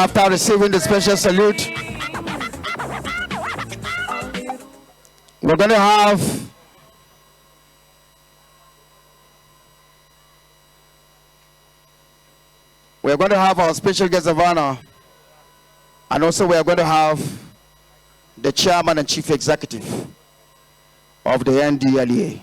After receiving the special salute, we're going to have our special guest of honor, and also we are going to have the chairman and chief executive of the NDLEA.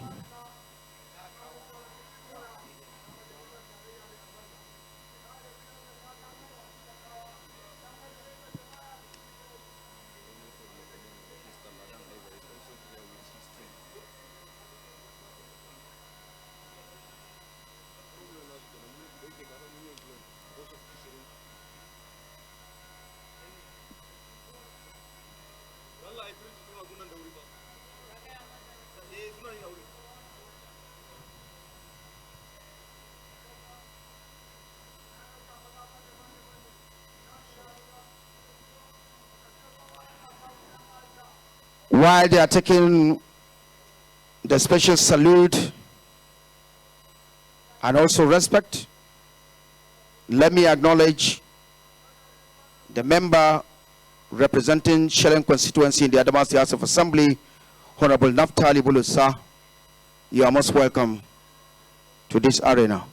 While they are taking the special salute and also respect, let me acknowledge the member representing Shelen constituency in the Adamawa House of Assembly, Honorable Naftali Bulusa. You are most welcome to this arena.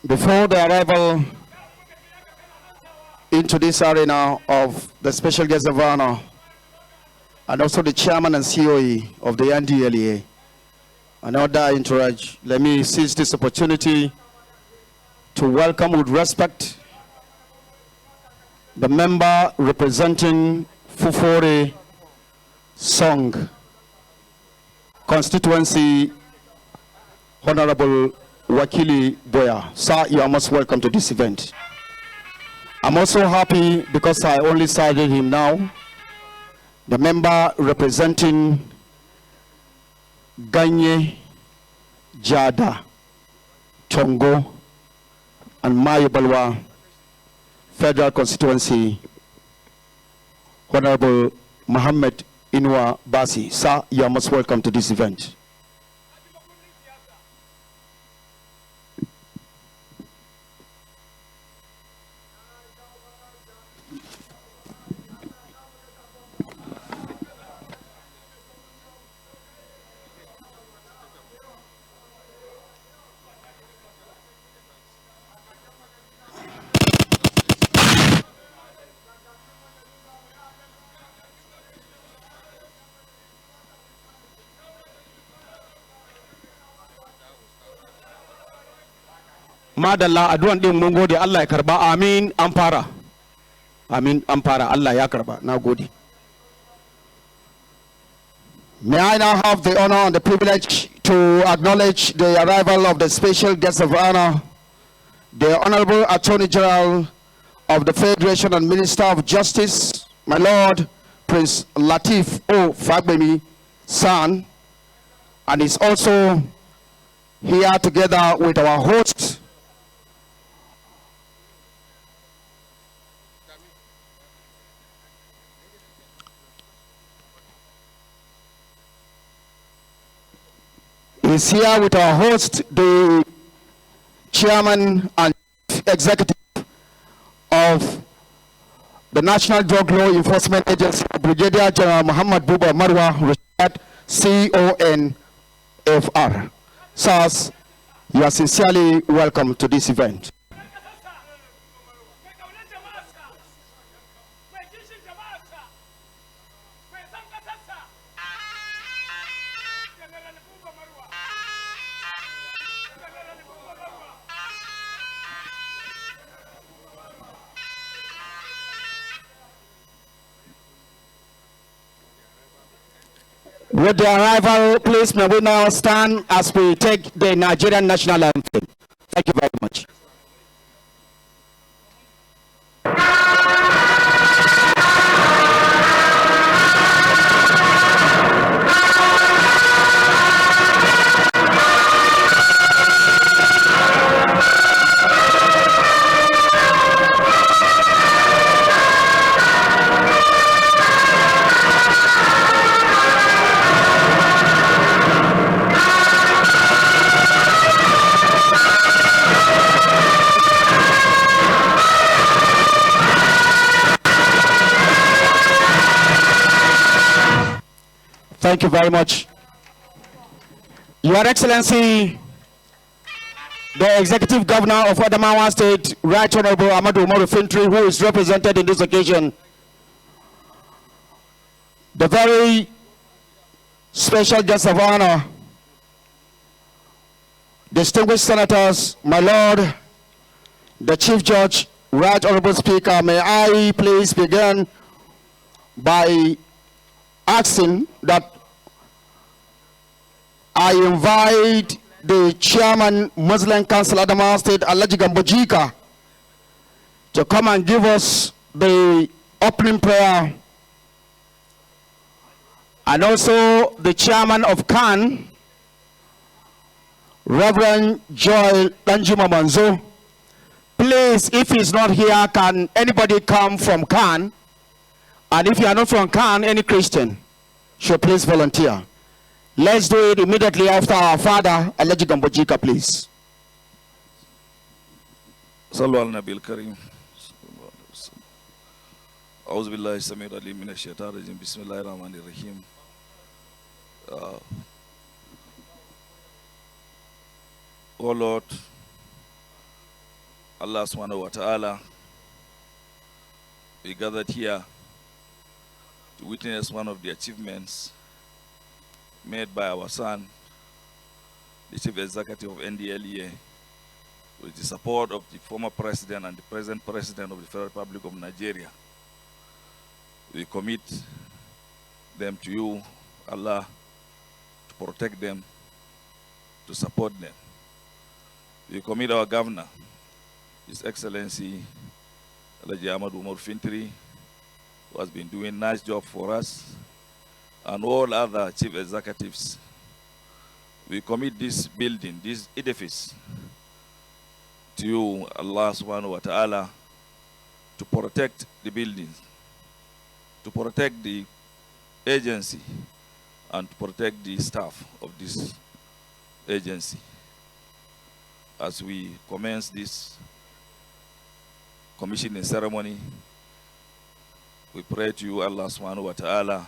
Before the arrival into this arena of the special guest of honor, and also the chairman and COE of the NDLEA, and other entourage, let me seize this opportunity to welcome with respect the member representing Fufore Song constituency, Honorable Wakili Boya. Sir, you are most welcome to this event. I'm also happy because I only cited him now. The member representing Ganye, Jada, Tongo, and Mayobalwa Federal Constituency, Honorable Mohammed Inua Basi. Sir, you are most welcome to this event. Madalla aduan din mun gode Allah ya karba. Amin an fara. Amin an fara. Allah ya karba. Na gode. May I now have the honor and the privilege to acknowledge the arrival of the special guest of honor, the Honorable Attorney General of the Federation and Minister of Justice, my Lord Prince Latif O. Fagbemi San, and is also here together with our host, is here with our host, the chairman and executive of the National Drug Law Enforcement Agency, Brigadier General Muhammad Buba Marwa Rashad, CONFR. Sirs, you are sincerely welcome to this event. With the arrival, please may we now stand as we take the Nigerian national anthem. Thank you very much. Thank you very much. Your Excellency, the Executive Governor of Adamawa State, Right Honorable Amadou Umaru Fintri, who is represented in this occasion, the very special guest of honor, distinguished senators, my Lord, the Chief Judge, Right Honorable Speaker, may I please begin by asking that I invite the Chairman, Muslim Council Adamawa State, Alhaji Gambojika, to come and give us the opening prayer, and also the Chairman of CAN, Reverend Joel Danjuma Manzo. Please, if he's not here, can anybody come from CAN? And if you are not from CAN, any Christian should please volunteer. Let's do it immediately after our father, Alhaji Gambojika, please. Sallu ala Nabil Karim. Auzu billahi samir alim minash shaitanir rajim. Bismillahir rahmanir rahim. Oh Lord, Allah subhanahu wa ta'ala, we gathered here to witness one of the achievements made by our son, the Chief Executive of NDLEA, with the support of the former President and the present President of the Federal Republic of Nigeria. We commit them to you, Allah, to protect them, to support them. We commit our Governor, His Excellency, Alhaji Umar Fintri, who has been doing a nice job for us, and all other chief executives. We commit this building, this edifice, to you, Allah subhanahu wa ta'ala, to protect the buildings, to protect the agency, and to protect the staff of this agency. As we commence this commissioning ceremony, we pray to you, Allah subhanahu wa ta'ala,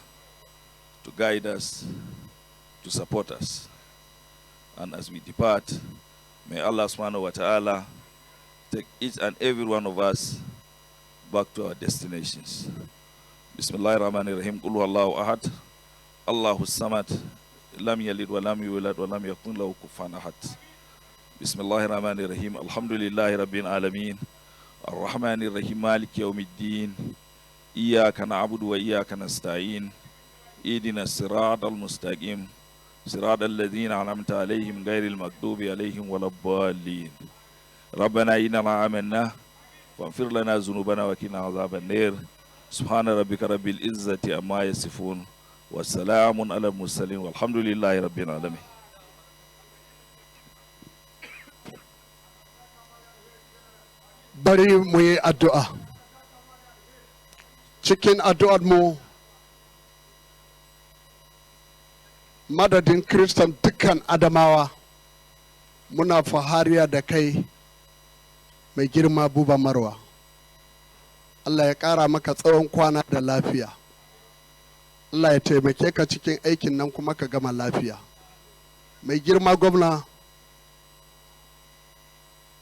to guide us, to support us. And as we depart, may Allah subhanahu wa ta'ala take each and every one of us back to our destinations. Bismillahirrahmanirrahim. Qul huwallahu ahad. Allahu samad. Lam yalid wa lam yulad wa lam yakun lahu kufuwan ahad. Bismillahirrahmanirrahim. Alhamdulillahi rabbil alamin. Ar-Rahmanir-Rahim. Maliki yawmiddin. Iyyaka na'budu wa iyyaka nasta'in. Ihdina as-siratal mustaqim. Siratal ladzina an'amta 'alaihim ghairil maghdubi 'alaihim waladdallin. ربنا إننا آمنا واغفر لنا ذنوبنا وقنا عذاب النار سبحان ربك رب العزة عما يصفون والسلام على المرسلين والحمد لله رب العالمين. Bari mu yi addu'a. Cikin addu'ar mu, madadin Kiristan dukkan Adamawa, muna fahariya da kai mai girma Buba Marwa. Allah ya ƙara maka tsawon kwana da lafiya. Allah ya taimake ka cikin aikin nan kuma ka gama lafiya. Mai girma gwamna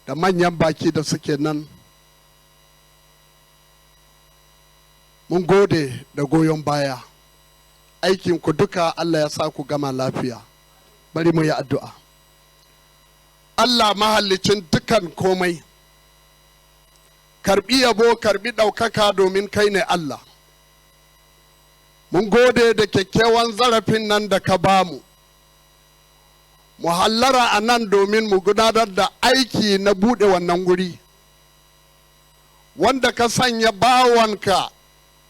da manyan baki da suke nan, mun gode da goyon baya. Aikinku duka Allah ya sa ku gama lafiya. Bari mu yi addu'a. Allah mahallicin dukan komai, karbi yabo, karbi ɗaukaka domin kai ne Allah. Mun gode da kyakkyawan zarafin nan da ka bamu. Mu hallara a nan domin mu gudanar da aiki na buɗe wannan guri. Wanda ka sanya bawanka,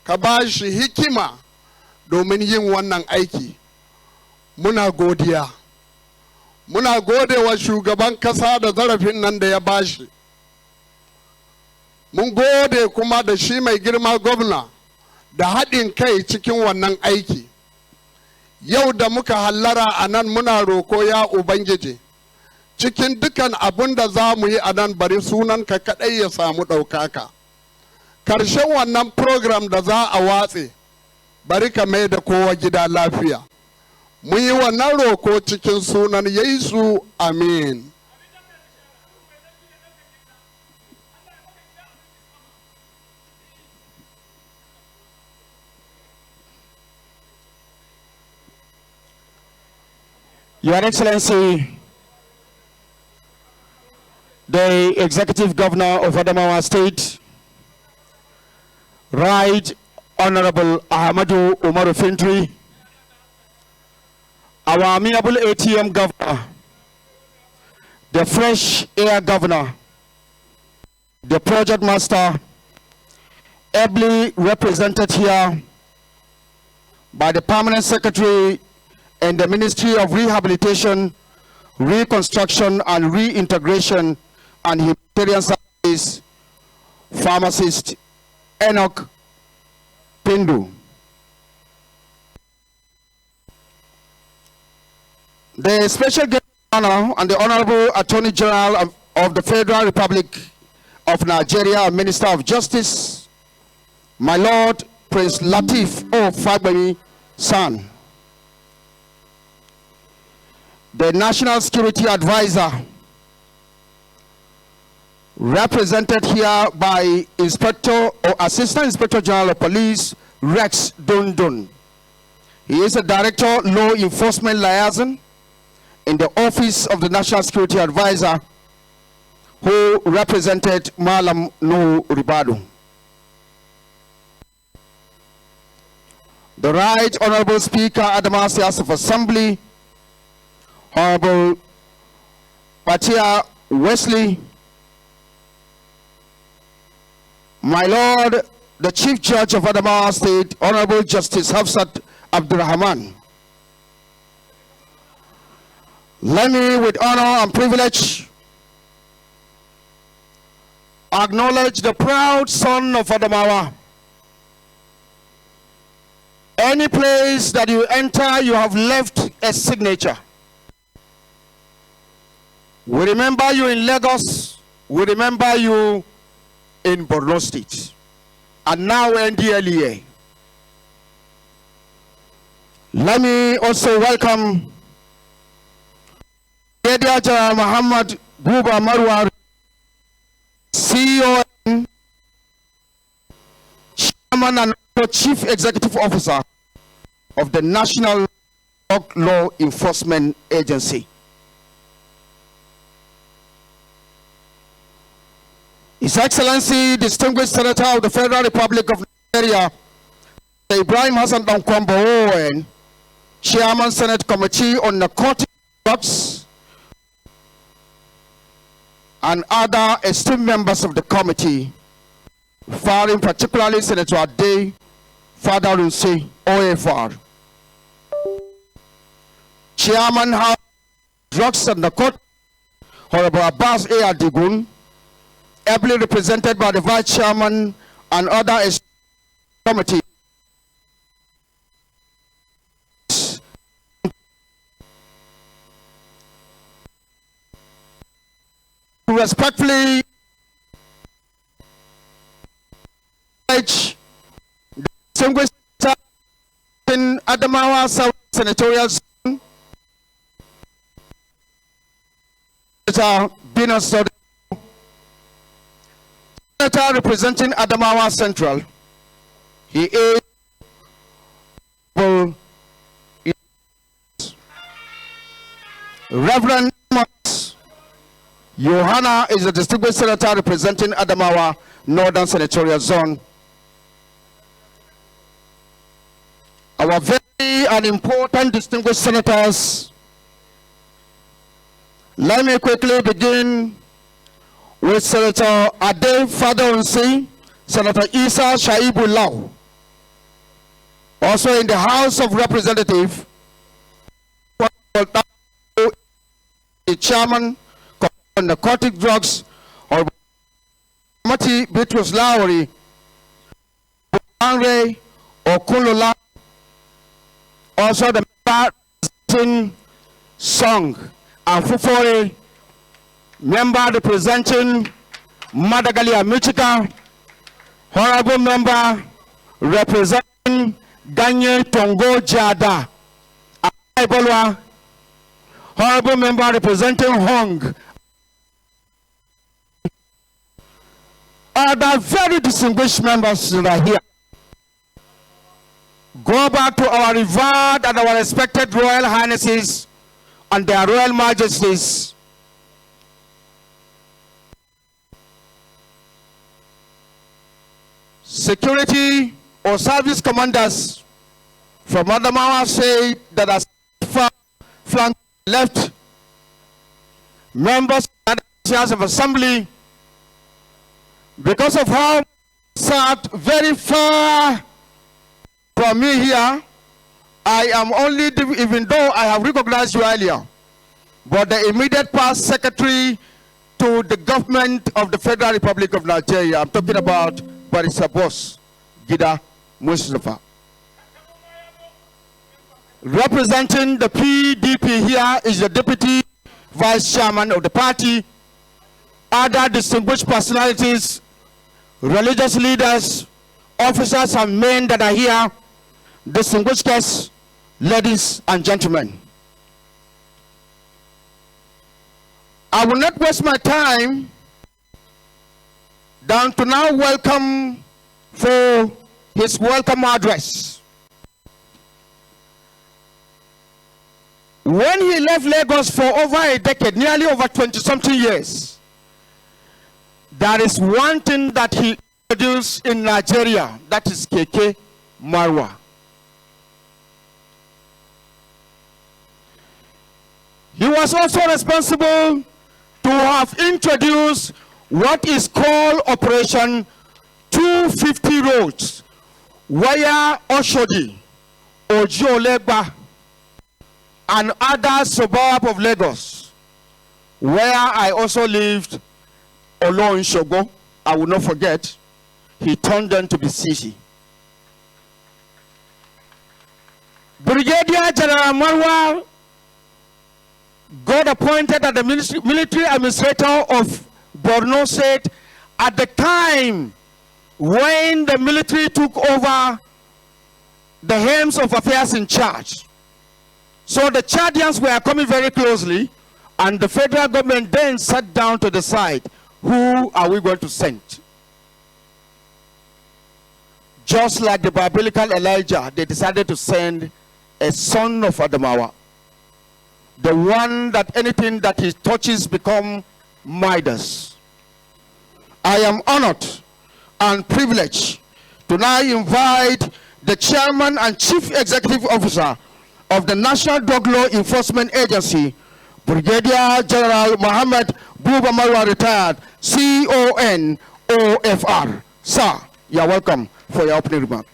ka ba shi hikima domin yin wannan aiki. Muna godiya. Muna gode wa shugaban kasa da zarafin nan da ya bashi. Mun gode kuma da shi mai girma gwamna da haɗin kai cikin wannan aiki. Yau da muka hallara a nan muna roko ya Ubangiji, cikin dukan abin da za mu yi a nan bari sunanka kaɗai ya samu ɗaukaka. Karshen wannan program da za a watse, bari ka mai da kowa gida lafiya. Mun yi wannan roko cikin sunan Yesu, amin. Your Excellency, the Executive Governor of Adamawa State, Right Honorable Ahmadu Umar Fintri, our amiable ATM Governor, the Fresh Air Governor, the Project Master, ably represented here by the Permanent Secretary and the Ministry of Rehabilitation, Reconstruction and Reintegration and Humanitarian Services, Pharmacist Enoch Pindu. The Special Guest Honor and the Honorable Attorney General of the Federal Republic of Nigeria, Minister of Justice, my Lord Prince Lateef O. Fagbemi, son. The National Security Advisor, represented here by Inspector or Assistant Inspector General of Police Rex Dundun. He is a Director, Law Enforcement Liaison in the Office of the National Security Advisor, who represented Malam Nuhu Ribadu. The Right Honorable Speaker, Adamawa House of Assembly, Honorable Patia Wesley, my Lord, the Chief Judge of Adamawa State, Honorable Justice Hafsat Abdurrahman. Let me, with honor and privilege, acknowledge the proud son of Adamawa. Any place that you enter, you have left a signature. We remember you in Lagos, we remember you in Borno State, and now NDLEA. Let me also welcome Brigadier General Muhammad Guba Marwar, CEO, Chairman and Chief Executive Officer of the National Drug Law Enforcement Agency. His Excellency, Distinguished Senator of the Federal Republic of Nigeria, Ibrahim Hassan Dankwambo Owen, Chairman Senate Committee on Narcotic Drugs, and other esteemed members of the committee, firing particularly Senator Ade Father Runse OFR, Chairman House Drugs and Narcotics, Honorable Abbas A. Adigun, ably represented by the Vice Chairman and other committee. Respectfully acknowledge the distinguished in Adamawa South Senatorial Zone, Senator Bina Sodo, Senator representing Adamawa Central. He is Reverend Johanna is a distinguished senator representing Adamawa Northern Senatorial Zone. Our very and important distinguished senators. Let me quickly begin with Senator Ade Fadonsi, Senator Isa Shaibu Lau. Also in the House of Representatives, the Chairman on Narcotic Drugs, or Mati Bitrus Lowry, Andre Okulola, also the member Song and Fufore, member representing Madagali Michika, honorable member representing Daniel Tongo Jada, honorable member representing Hong, other very distinguished members that are here. Go back to our revered and our respected Royal Highnesses and their Royal Majesties. Security or service commanders from Adamawa say that are far flank left, members of the House of Assembly, because of how sat very far from me here, I am only, even though I have recognized you earlier, but the immediate past secretary to the government of the Federal Republic of Nigeria. I'm talking about Barracks Boss Gida Mustafa. Representing the PDP here is the Deputy Vice Chairman of the party, other distinguished personalities, religious leaders, officers and men that are here, distinguished guests, ladies and gentlemen. I will not waste my time than to now welcome for his welcome address. When he left Lagos for over a decade, nearly over 20-something years, there is one thing that he introduced in Nigeria, that is Keke Marwa. He was also responsible to have introduced what is called Operation 250 Roads, where Oshodi, Ojo-Legba, and other suburb of Lagos, where I also lived, Olon Shogo, I will not forget, he turned them to be city. Brigadier General Marwa got appointed as the military administrator of Borno State at the time when the military took over the helms of affairs in charge. So the Chadians were coming very closely, and the federal government then sat down to decide, who are we going to send? Just like the biblical Elijah, they decided to send a son of Adamawa, the one that anything that he touches become Midas. I am honored and privileged to now invite the chairman and chief executive officer of the National Drug Law Enforcement Agency, Brigadier General Mohammed Buba Marwa, retired, CON OFR. Sir, you are welcome for your opening remark.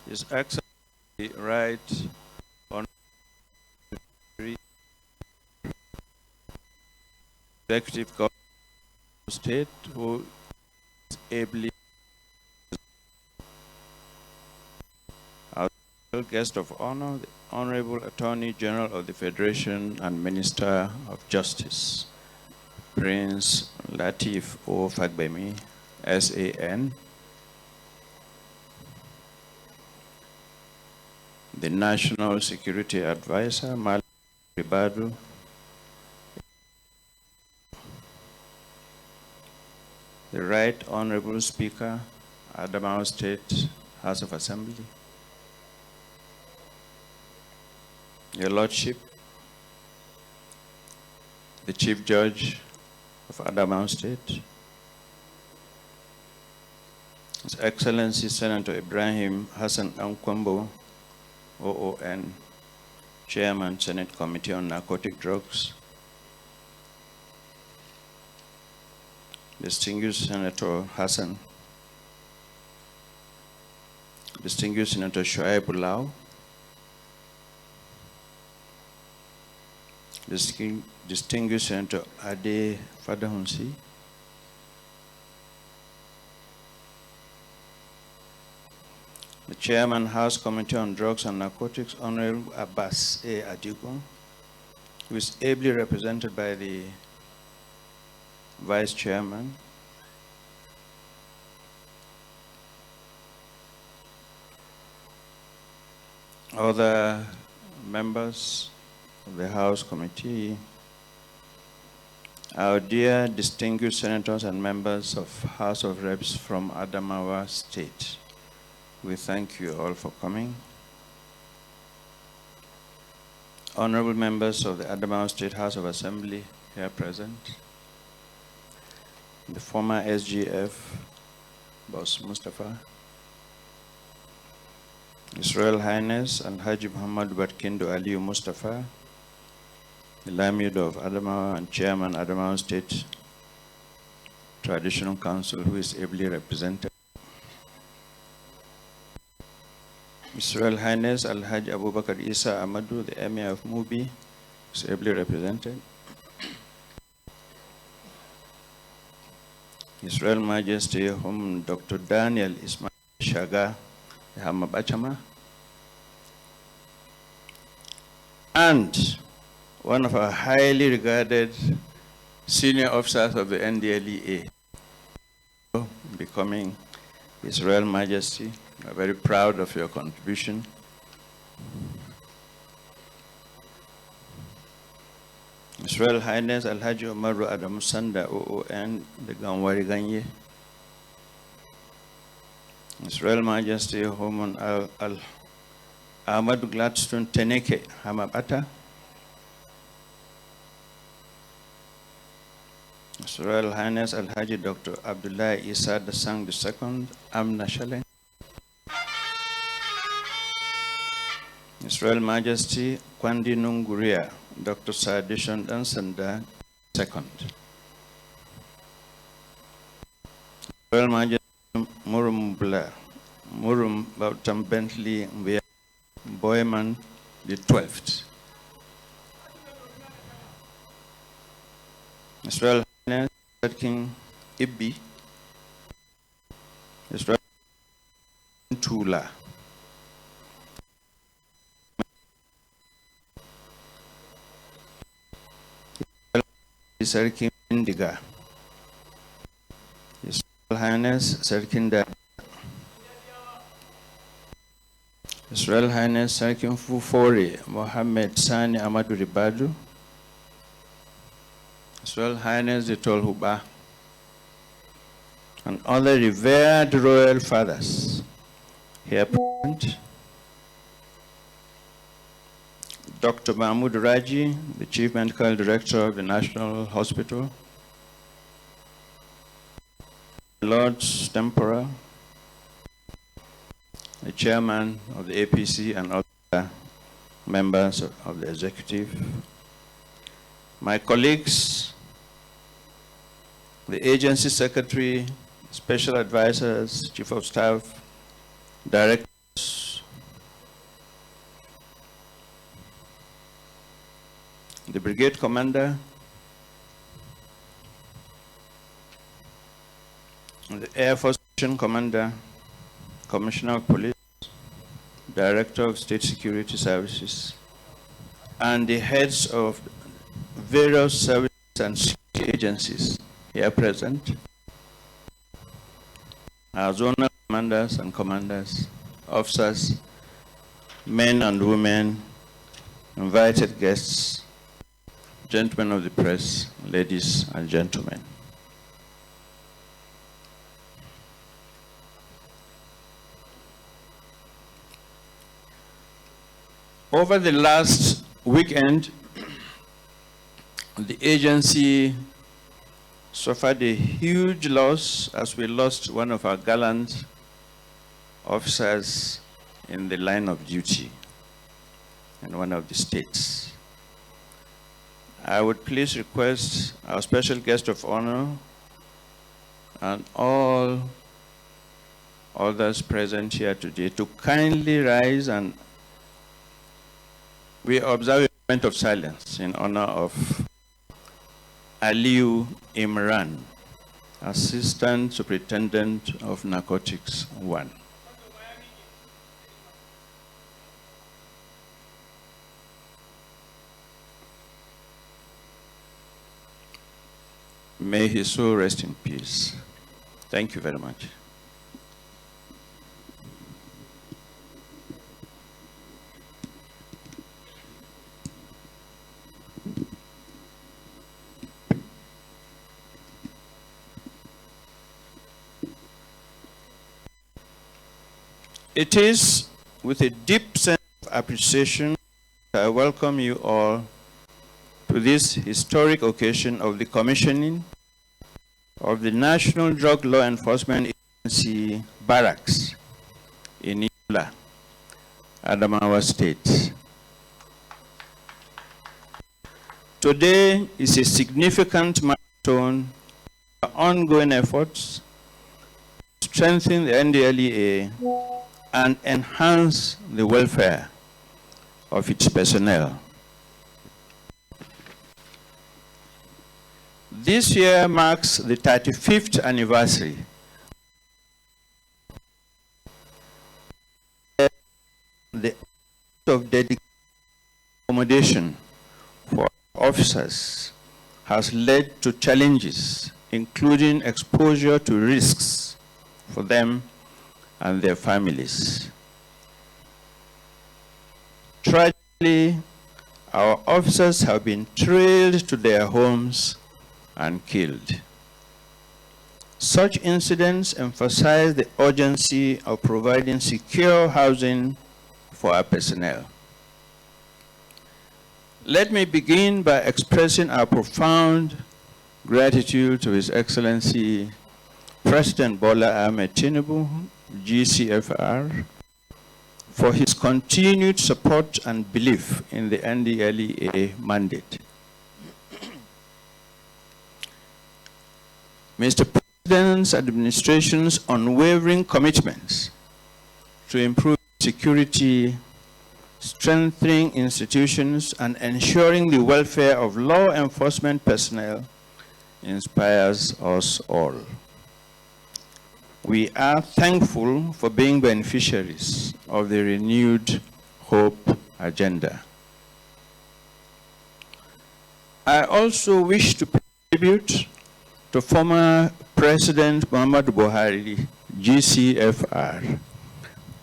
His Excellency Right Honorable Executive Governor of State, who is ably our guest of honor, the Honorable Attorney General of the Federation and Minister of Justice, Prince Latif O. Fagbemi, SAN, the National Security Advisor, Malik Ribadu, the Right Honorable Speaker, Adamawa State House of Assembly, Your Lordship, the Chief Judge of Adamawa State, His Excellency Senator Ibrahim Hassan Ankwambo, OON, Chairman, Senate Committee on Narcotic Drugs, Distinguished Senator Hassan, Distinguished Senator Shoaib Ulao, Distinguished Senator Ade Fadahunsi, the Chairman, House Committee on Drugs and Narcotics, Honorable Abbas A. Adigun, who is ably represented by the Vice Chairman, other members of the House Committee, our dear distinguished senators and members of House of Reps from Adamawa State, we thank you all for coming. Honorable members of the Adamawa State House of Assembly here present, the former SGF, Boss Mustafa, His Royal Highness and Haji Muhammad Batkindo Aliyu Mustafa, the Lamido of Adamawa and Chairman Adamawa State Traditional Council, who is ably represented. His Royal Highness Al-Hajj Abubakar Isa Ahmadu, the Emir of Mubi, is ably represented. His Royal Majesty Dr. Daniel Ismail Shaga Hamabachama, and one of our highly regarded senior officers of the NDLEA, becoming His Royal Majesty. We're very proud of your contribution. His Royal Highness Alhaji Umaru Adamusanda OON, the Ganwari Ganye. His Royal Majesty Homan Ahmadu Gladstone Teneke Hamabata. His Royal Highness Alhaji Dr. Abdullah Isa Dasang II, Amna Shale. His Royal Majesty Kwandi Nunguria, Dr. Sadishon Dansanda II. Royal Majesty Murum Bautam Bentley Boyman the 12th. His Royal Highness King Ibi, His Royal Tula. Sarkin Indiga, His Royal Highness Sarkin Da, His Royal Highness Sarkin Fufori Mohammed Sani Amadou Ribadu, His Royal Highness the Tolhuba, and other revered royal fathers here present. Dr. Mahmoud Raji, the Chief Medical Director of the National Hospital, Lords Tempora, the Chairman of the APC and other members of the Executive, my colleagues, the Agency Secretary, Special Advisors, Chief of Staff, Directors, the Brigade Commander, the Air Force Station Commander, Commissioner of Police, Director of State Security Services, and the heads of various services and security agencies here present, our zonal commanders and commanders, officers, men and women, invited guests, gentlemen of the press, ladies and gentlemen. Over the last weekend, the agency suffered a huge loss as we lost one of our gallant officers in the line of duty in one of the states. I would please request our special guest of honor and all others present here today to kindly rise, and we observe a moment of silence in honor of Aliu Imran, Assistant Superintendent of Narcotics 1. May his soul rest in peace. Thank you very much. It is with a deep sense of appreciation that I welcome you all to this historic occasion of the commissioning of the National Drug Law Enforcement Agency Barracks in Yola, Adamawa State. Today is a significant milestone in our ongoing efforts to strengthen the NDLEA and enhance the welfare of its personnel. This year marks the 35th anniversary the act of dedicated accommodation for officers has led to challenges, including exposure to risks for them and their families. Tragically, our officers have been trailed to their homes and killed. Such incidents emphasize the urgency of providing secure housing for our personnel. Let me begin by expressing our profound gratitude to His Excellency President Bola Ahmed Tinubu, GCFR, for his continued support and belief in the NDLEA mandate. Mr. President's administration's unwavering commitments to improve security, strengthening institutions, and ensuring the welfare of law enforcement personnel inspires us all. We are thankful for being beneficiaries of the renewed hope agenda. I also wish to pay tribute to former President Muhammadu Buhari, GCFR,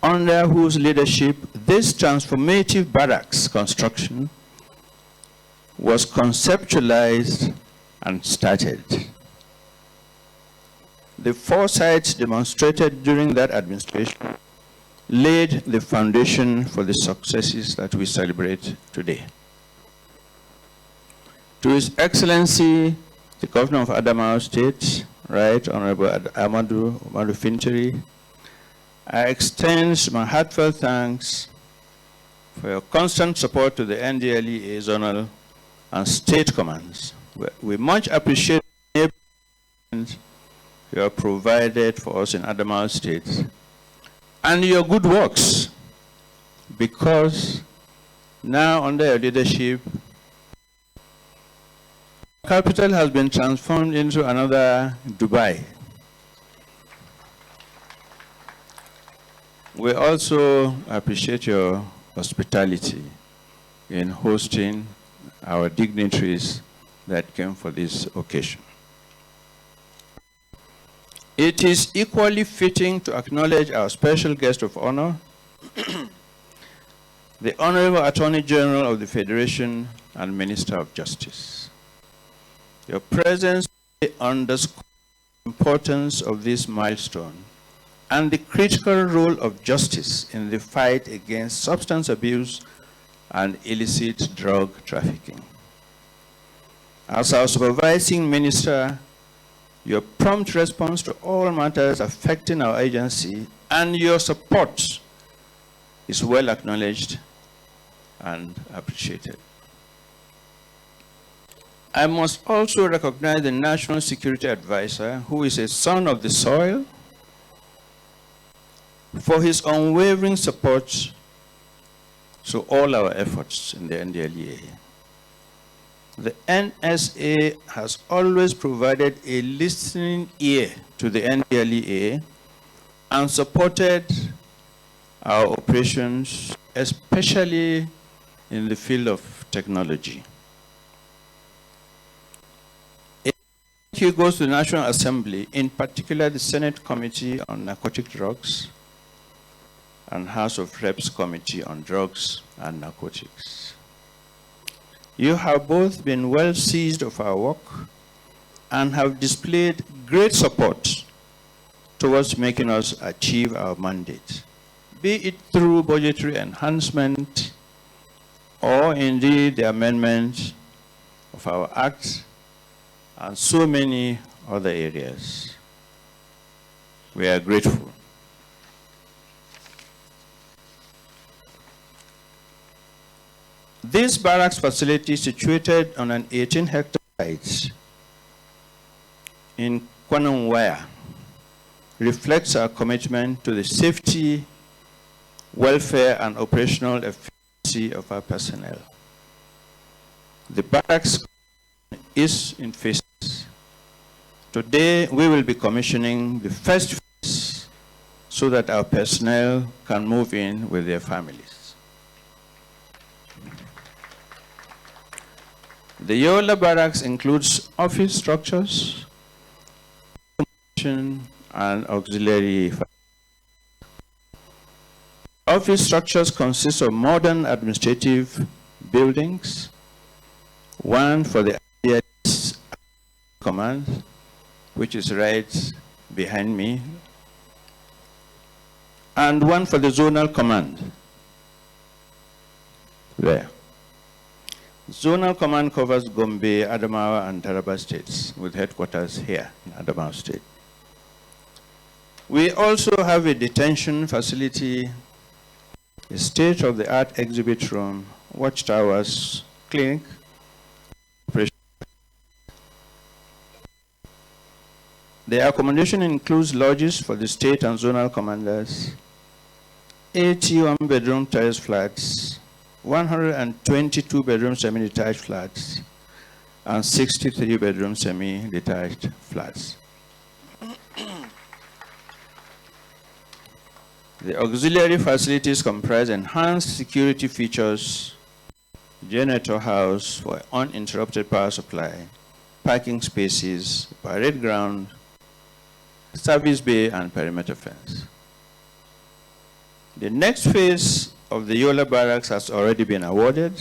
under whose leadership this transformative barracks construction was conceptualized and started. The foresight demonstrated during that administration laid the foundation for the successes that we celebrate today. To His Excellency, the Governor of Adamawa State, Right Honorable Amadu Fintiri, I extend my heartfelt thanks for your constant support to the NDLEA zonal and state commands. We much appreciate the enablement you have provided for us in Adamawa State and your good works, because now under your leadership, capital has been transformed into another Dubai. We also appreciate your hospitality in hosting our dignitaries that came for this occasion. It is equally fitting to acknowledge our special guest of honor, the Honorable Attorney General of the Federation and Minister of Justice. Your presence underscores the importance of this milestone and the critical role of justice in the fight against substance abuse and illicit drug trafficking. As our supervising minister, your prompt response to all matters affecting our agency and your support is well acknowledged and appreciated. I must also recognize the National Security Advisor, who is a son of the soil, for his unwavering support to all our efforts in the NDLEA. The NSA has always provided a listening ear to the NDLEA and supported our operations, especially in the field of technology. Thank you goes to the National Assembly, in particular the Senate Committee on Narcotic Drugs and House of Reps Committee on Drugs and Narcotics. You have both been well seized of our work and have displayed great support towards making us achieve our mandate, be it through budgetary enhancement or indeed the amendment of our Act and so many other areas. We are grateful. This barracks facility, situated on an 18-hectare site in Kwananwaya, reflects our commitment to the safety, welfare, and operational efficiency of our personnel. The barracks is in phases. Today, we will be commissioning the first phase so that our personnel can move in with their families. The Yola Barracks includes office structures, and auxiliary. Office structures consist of modern administrative buildings, one for the IDS command, which is right behind me, and one for the zonal command, there. Zonal command covers Gombe, Adamawa, and Taraba states, with headquarters here in Adamawa state. We also have a detention facility, a state-of-the-art exhibit room, watchtowers, clinic. The accommodation includes lodges for the state and zonal commanders, 81 bedroom terrace flats, 122 bedroom semi-detached flats, and 63 bedroom semi-detached flats. The auxiliary facilities comprise enhanced security features, generator house for uninterrupted power supply, parking spaces, parade ground, service bay, and perimeter fence. The next phase of the Yola Barracks has already been awarded,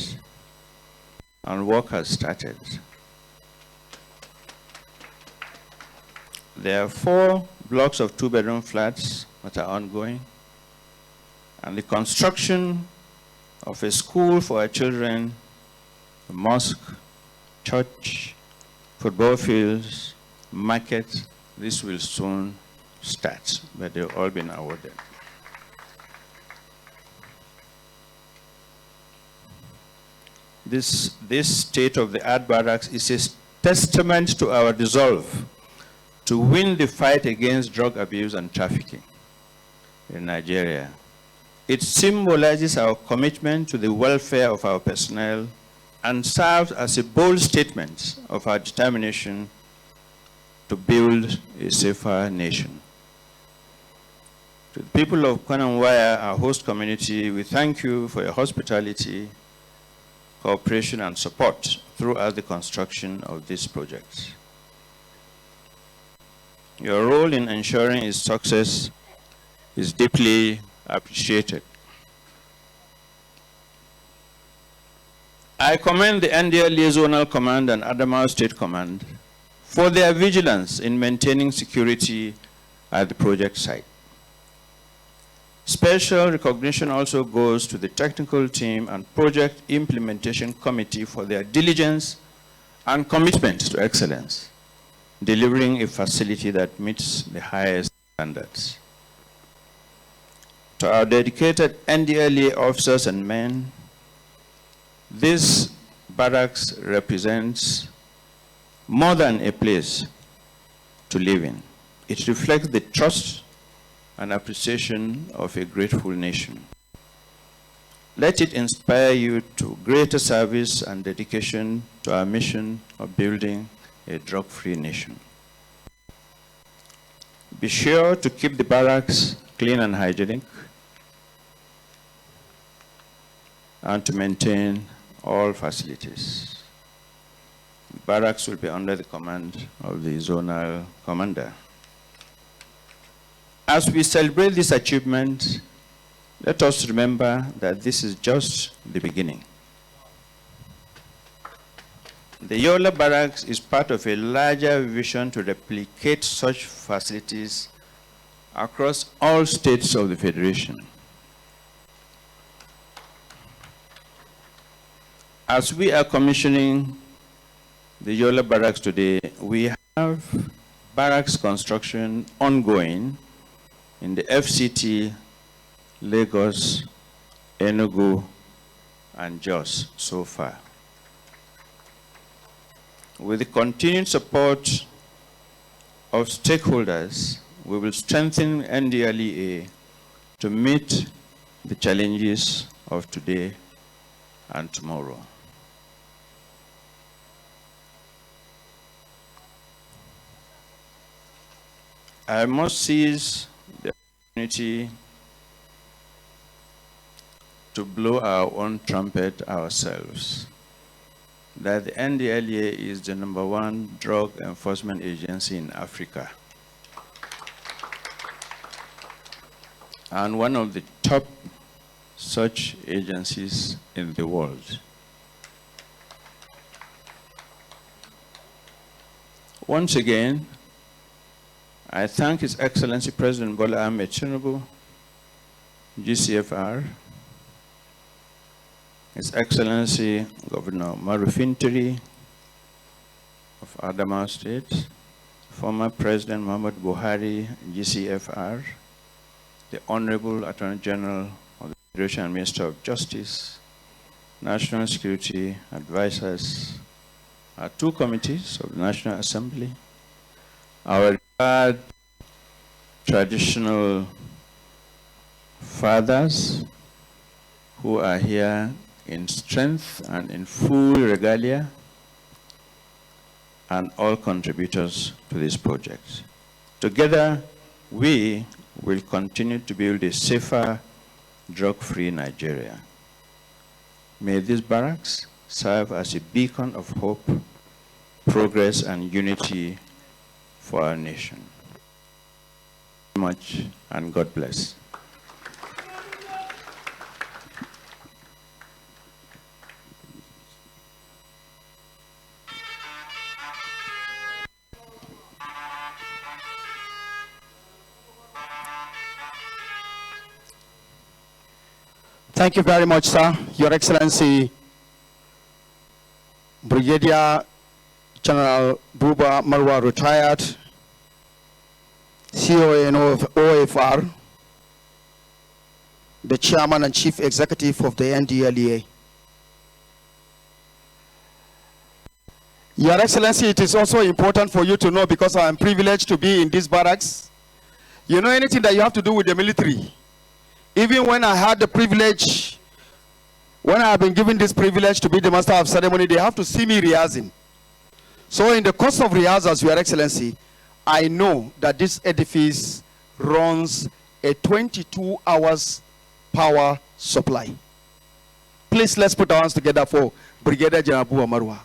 and work has started. There are 4 blocks of 2-bedroom flats that are ongoing, and the construction of a school for our children, a mosque, church, football fields, market, this will soon start, but they've all been awarded. This state-of-the-art barracks is a testament to our resolve to win the fight against drug abuse and trafficking in Nigeria. It symbolizes our commitment to the welfare of our personnel and serves as a bold statement of our determination to build a safer nation. To the people of Kwananwaya, our host community, we thank you for your hospitality, cooperation, and support throughout the construction of this project. Your role in ensuring its success is deeply appreciated. I commend the NDLEA Zonal Command and Adamawa State Command for their vigilance in maintaining security at the project site. Special recognition also goes to the technical team and project implementation committee for their diligence and commitment to excellence, delivering a facility that meets the highest standards. To our dedicated NDLEA officers and men, this barracks represents more than a place to live in. It reflects the trust and appreciation of a grateful nation. Let it inspire you to greater service and dedication to our mission of building a drug-free nation. Be sure to keep the barracks clean and hygienic, and to maintain all facilities. The barracks will be under the command of the zonal commander. As we celebrate this achievement, let us remember that this is just the beginning. The Yola Barracks is part of a larger vision to replicate such facilities across all states of the Federation. As we are commissioning the Yola Barracks today, we have barracks construction ongoing in the FCT, Lagos, Enugu, and just so far. With the continued support of stakeholders, we will strengthen NDLEA to meet the challenges of today and tomorrow. I must seize the opportunity to blow our own trumpet ourselves, that the NDLEA is the #1 drug enforcement agency in Africa and one of the top such agencies in the world. Once again, I thank His Excellency President Bola Ahmed Tinubu, GCFR, His Excellency Governor Marufintiri of Adamawa State, former President Muhammad Buhari, GCFR, the Honorable Attorney General of the Federation and Minister of Justice, National Security Advisors, our 2 committees of the National Assembly, our revered traditional fathers who are here in strength and in full regalia, and all contributors to this project. Together, we will continue to build a safer, drug-free Nigeria. May this barracks serve as a beacon of hope, progress, and unity for our nation. Thank you very much, and God bless. Thank you very much, sir. Your Excellency, Brigadier General Buba Marwa, retired, CON of OFR, the Chairman and Chief Executive of the NDLEA. Your Excellency, it is also important for you to know, because I am privileged to be in this barracks. You know, anything that you have to do with the military, even when I had the privilege, when I have been given this privilege to be the master of ceremony, they have to see me rehearsing. So in the course of rehearsals, Your Excellency, I know that this edifice runs a 22 hours power supply. Please, let's put our hands together for Brigadier General Buba Marwa.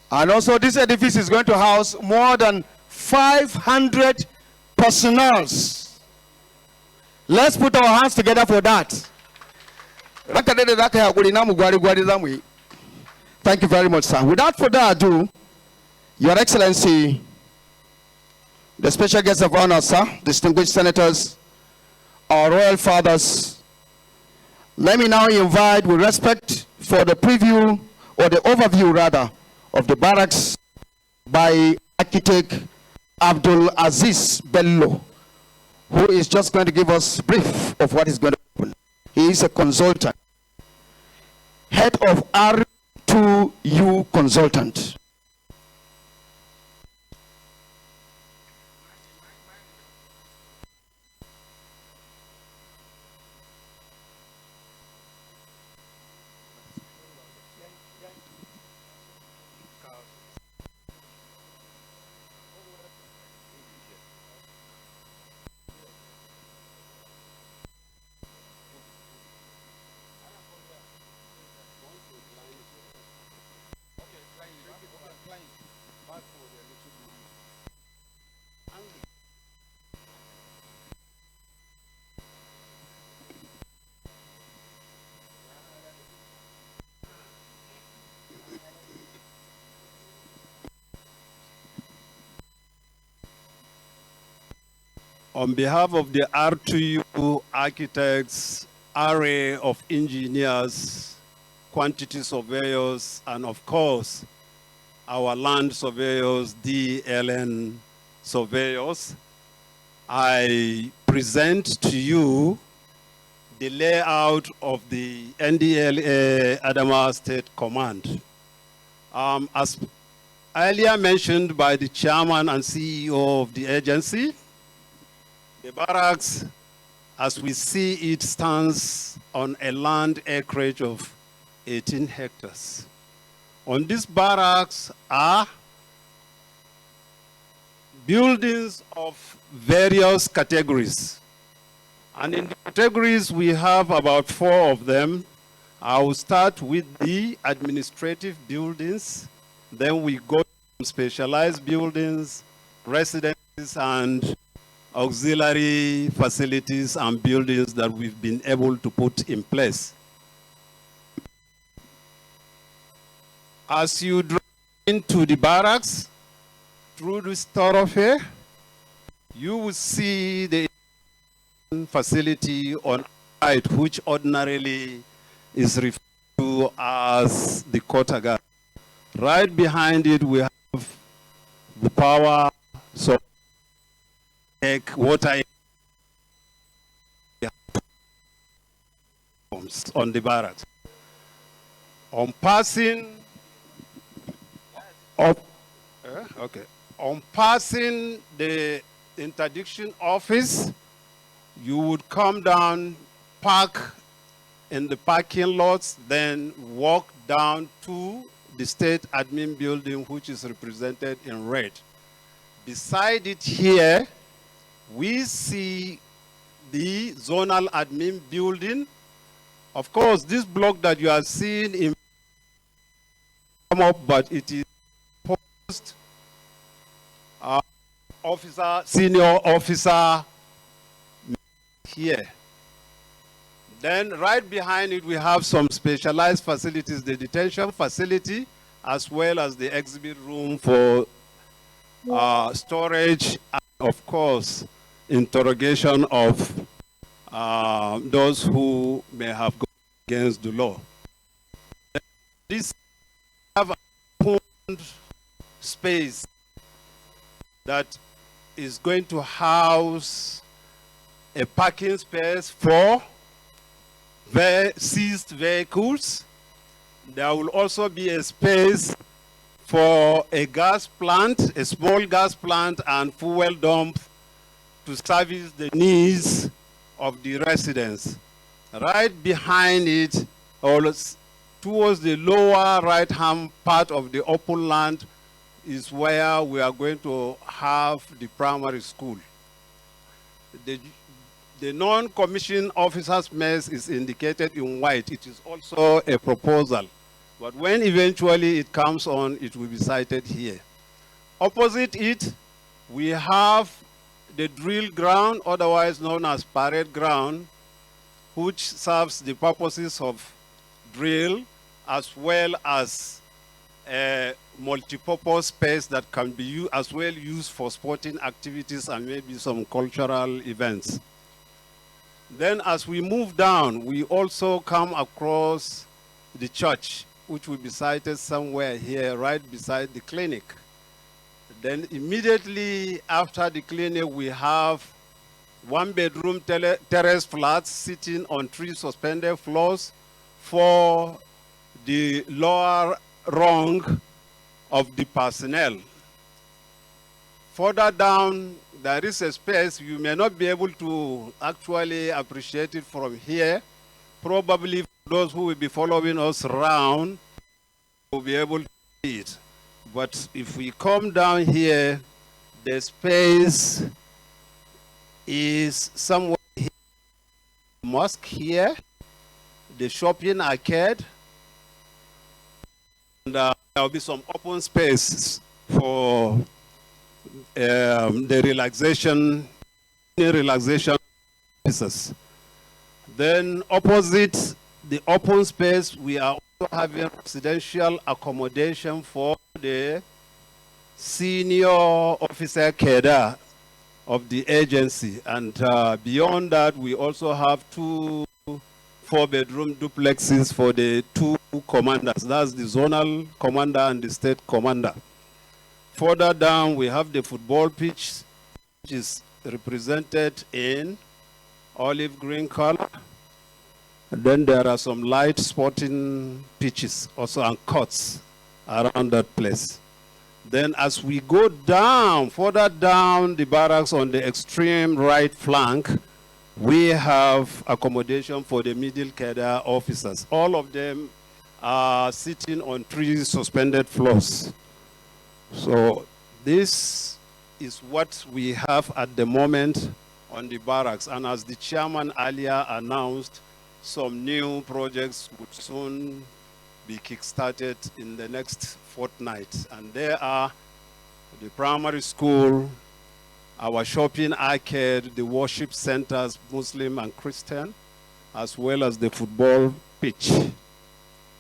And also, this edifice is going to house more than 500 personnels. Let's put our hands together for that. Thank you very much, sir. Without further ado, Your Excellency, the special guests of honor, sir, distinguished senators, our royal fathers, let me now invite, with respect, for the preview, or the overview rather, of the barracks by architect Abdul Aziz Bello, who is just going to give us a brief of what is going to happen. He is a consultant, head of R2U consultant. On behalf of the R2U architects, array of engineers, quantity surveyors, and of course, our land surveyors, DLN surveyors, I present to you the layout of the NDLEA Adamawa State Command. As earlier mentioned by the chairman and CEO of the agency, the barracks, as we see it, stands on a land acreage of 18 hectares. On this barracks are buildings of various categories. And in the categories, we have about 4 of them. I will start with the administrative buildings. Then we go to specialized buildings, residences, and auxiliary facilities and buildings that we've been able to put in place. As you drive into the barracks, through this thoroughfare, you will see the facility on the right, which ordinarily is referred to as the quarter guard. Right behind it, we have the power, so water on the barracks. On passing the interdiction office, you would come down, park in the parking lots, then walk down to the state admin building, which is represented in red. Beside it here, we see the zonal admin building. Of course, this block that you are seeing in come up, but it is post officer, senior officer here. Then right behind it, we have some specialized facilities, the detention facility, as well as the exhibit room for storage, and of course, interrogation of those who may have gone against the law. This have a open space that is going to house a parking space for seized vehicles. There will also be a space for a gas plant, a small gas plant and fuel dump to service the needs of the residents. Right behind it, or towards the lower right-hand part of the open land, is where we are going to have the primary school. The non-commissioned officers' mess is indicated in white. It is also a proposal. But when eventually it comes on, it will be cited here. Opposite it, we have the drill ground, otherwise known as parade ground, which serves the purposes of drill, as well as a multi-purpose space that can be as well used for sporting activities and maybe some cultural events. Then as we move down, we also come across the church, which will be cited somewhere here, right beside the clinic. Then immediately after the clinic, we have 1-bedroom terrace flats sitting on 3 suspended floors for the lower rung of the personnel. Further down, there is a space. You may not be able to actually appreciate it from here. Probably for those who will be following us around will be able to see it. But if we come down here, the space is somewhere here. Mosque here, the shopping arcade, and there will be some open space for the relaxation pieces. Then opposite the open space, we are also having residential accommodation for the senior officer cadre of the agency. And beyond that, we also have 2 4-bedroom duplexes for the 2 commanders. That's the zonal commander and the state commander. Further down, we have the football pitch, which is represented in olive green color. And then there are some light sporting pitches also and courts around that place. Then as we go down, further down the barracks on the extreme right flank, we have accommodation for the middle cadre officers. All of them are sitting on 3 suspended floors. So this is what we have at the moment on the barracks. And as the chairman earlier announced, some new projects would soon be kick-started in the next fortnight. And there are the primary school, our shopping arcade, the worship centers, Muslim and Christian, as well as the football pitch.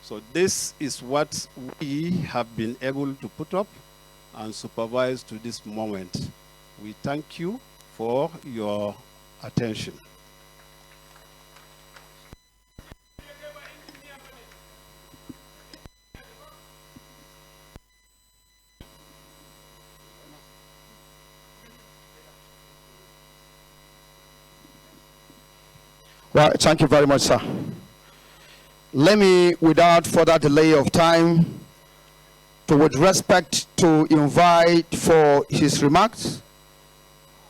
So this is what we have been able to put up and supervise to this moment. We thank you for your attention. Well, thank you very much, sir. Let me, without further delay of time, with respect to invite for his remarks,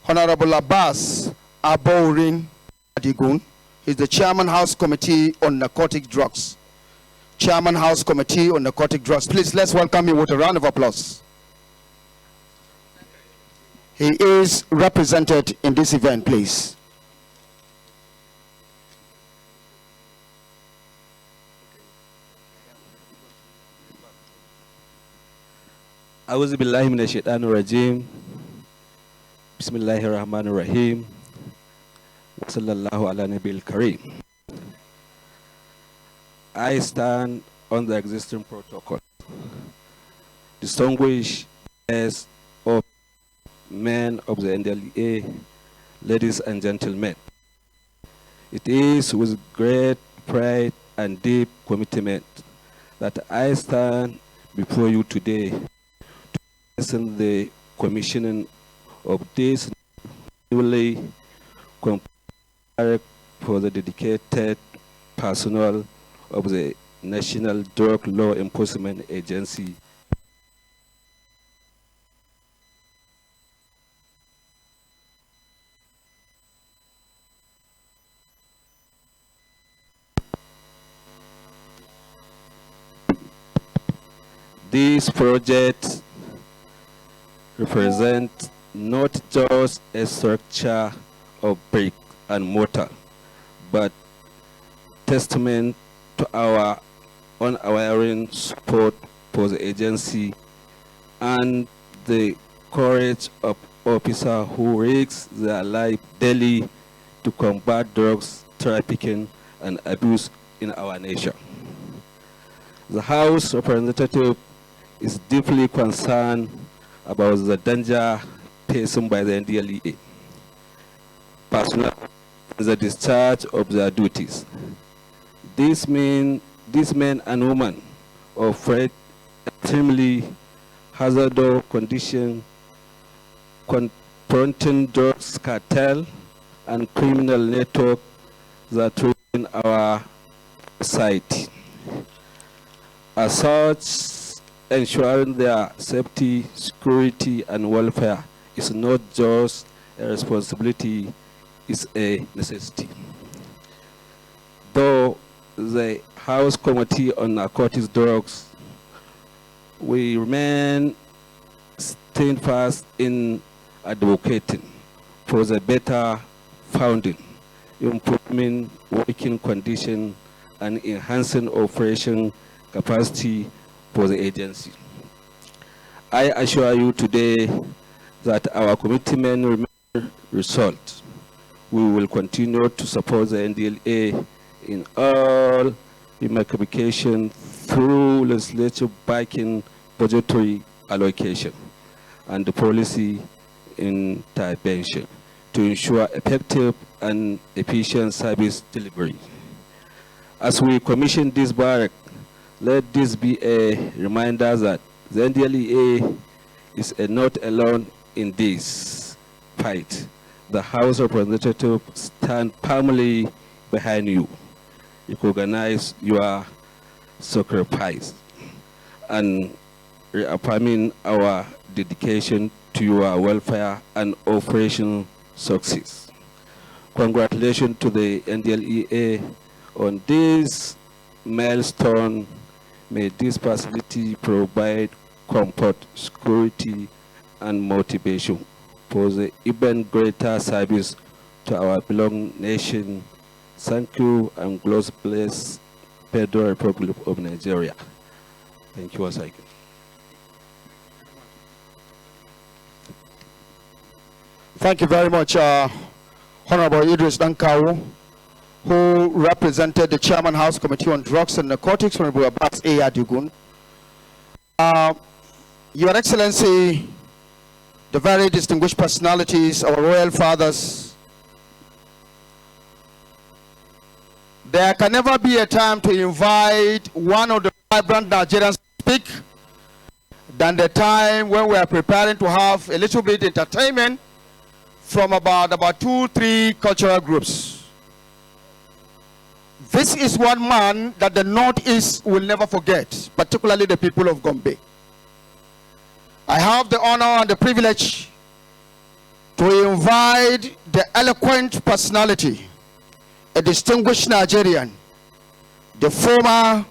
Honorable Abbas Abourin Adigun. He's the Chairman House Committee on Narcotic Drugs. Chairman House Committee on Narcotic Drugs. Please, let's welcome him with a round of applause. He is represented in this event, please. A'udhu billahi minash shaitanir rajim. Bismillahir rahmanir rahim. Wa sallallahu ala nabiyil kareem. I stand on the existing protocol. Distinguished guests of men of the NDLEA, ladies and gentlemen. It is with great pride and deep commitment that I stand before you today in the commissioning of this newly compared for the dedicated personnel of the National Drug Law Enforcement Agency. This project represent not just a structure of brick and mortar, but testament to our unwavering support for the agency and the courage of officers who risk their life daily to combat drugs trafficking and abuse in our nation. The House Representative is deeply concerned about the danger faced by the NDLEA personnel in the discharge of their duties. These men and women operate extremely hazardous conditions, confronting drugs cartel and criminal network that threaten our society. As such, ensuring their safety, security, and welfare is not just a responsibility, it's a necessity. Though the House Committee on Narcotics Drugs, we remain steadfast in advocating for the better founding, improving working conditions, and enhancing operation capacity for the agency. I assure you today that our commitment remains resolved. We will continue to support the NDLEA in all ramifications through legislative backing, budgetary allocation, and the policy intervention to ensure effective and efficient service delivery. As we commission this barrack, let this be a reminder that the NDLEA is not alone in this fight. The House of Representatives stand firmly behind you. recognize your sacrifice and reaffirming our dedication to your welfare and operation success. Congratulations to the NDLEA on this milestone. May this facility provide comfort, security, and motivation for the even greater service to our beloved nation. Thank you, and God bless Federal Republic of Nigeria. Thank you once again. Thank you very much, Honorable Idris Dankawu, who represented the Chairman House Committee on Drugs and Narcotics, Honorable Barracks Dugun. Your Excellency, the very distinguished personalities, our royal fathers, there can never be a time to invite one of the vibrant Nigerians to speak than the time when we are preparing to have a little bit entertainment from about 2-3 cultural groups. This is one man that the Northeast will never forget, particularly the people of Gombe. I have the honor and the privilege to invite the eloquent personality, a distinguished Nigerian, the former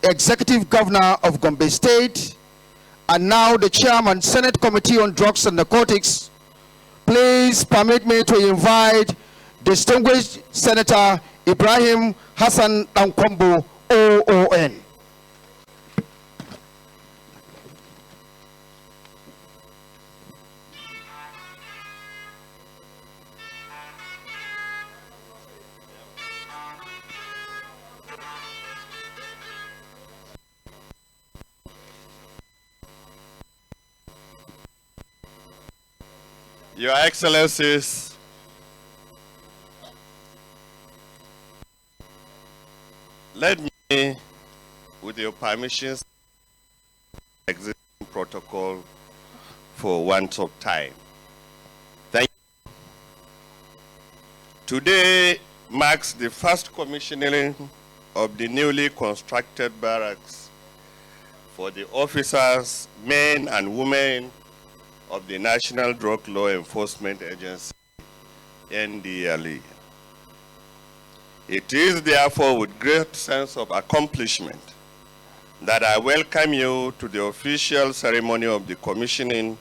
executive governor of Gombe State, and now the chairman, Senate Committee on Drugs and Narcotics. Please permit me to invite distinguished Senator Ibrahim Hassan Dankwambo, OON. Your Excellencies, let me, with your permissions, existing protocol for want of time. Thank you. Today marks the first commissioning of the newly constructed barracks for the officers, men and women of the National Drug Law Enforcement Agency, NDLEA. It is therefore with great sense of accomplishment that I welcome you to the official ceremony of the commissioning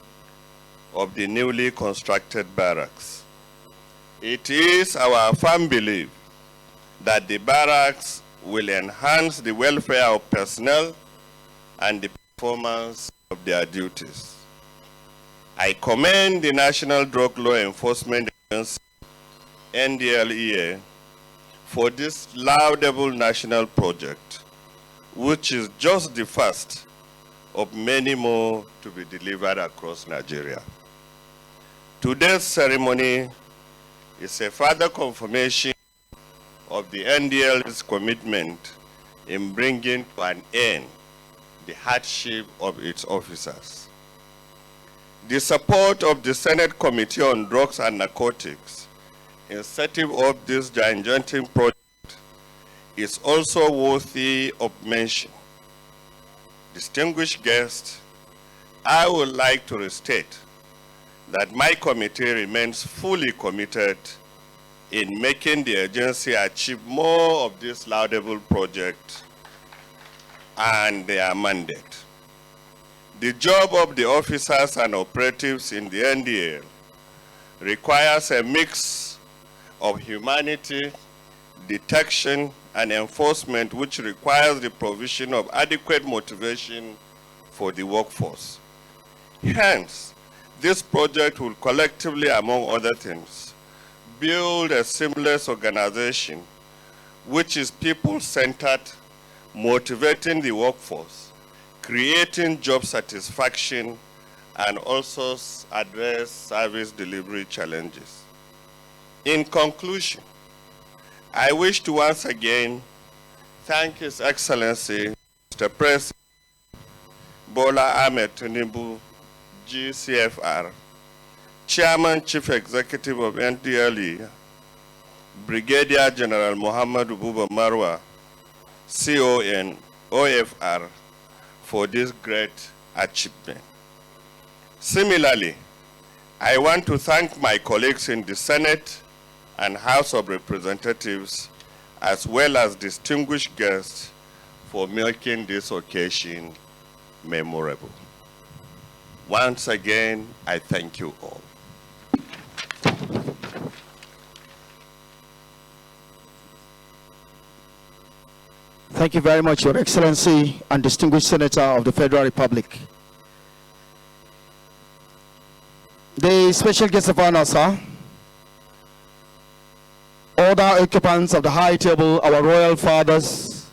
of the newly constructed barracks. It is our firm belief that the barracks will enhance the welfare of personnel and the performance of their duties. I commend the National Drug Law Enforcement Agency, NDLEA, for this laudable national project, which is just the first of many more to be delivered across Nigeria. Today's ceremony is a further confirmation of the NDLEA's commitment in bringing to an end the hardship of its officers. The support of the Senate Committee on Drugs and Narcotics in setting up this gigantic project is also worthy of mention. Distinguished guests, I would like to restate that my committee remains fully committed in making the agency achieve more of this laudable project and their mandate. The job of the officers and operatives in the NDL requires a mix of humanity, detection, and enforcement, which requires the provision of adequate motivation for the workforce. Hence, this project will collectively, among other things, build a seamless organization which is people-centered, motivating the workforce, creating job satisfaction, and also address service delivery challenges. In conclusion, I wish to once again thank His Excellency, Mr. President Bola Ahmed Tinubu, GCFR, Chairman Chief Executive of NDLEA, Brigadier General Muhammad Buba Marwa, CON-OFR for this great achievement. Similarly, I want to thank my colleagues in the Senate and House of Representatives, as well as distinguished guests, for making this occasion memorable. Once again, I thank you all. Thank you very much, Your Excellency and distinguished Senator of the Federal Republic. The special guest of honor, sir, other occupants of the high table, our royal fathers,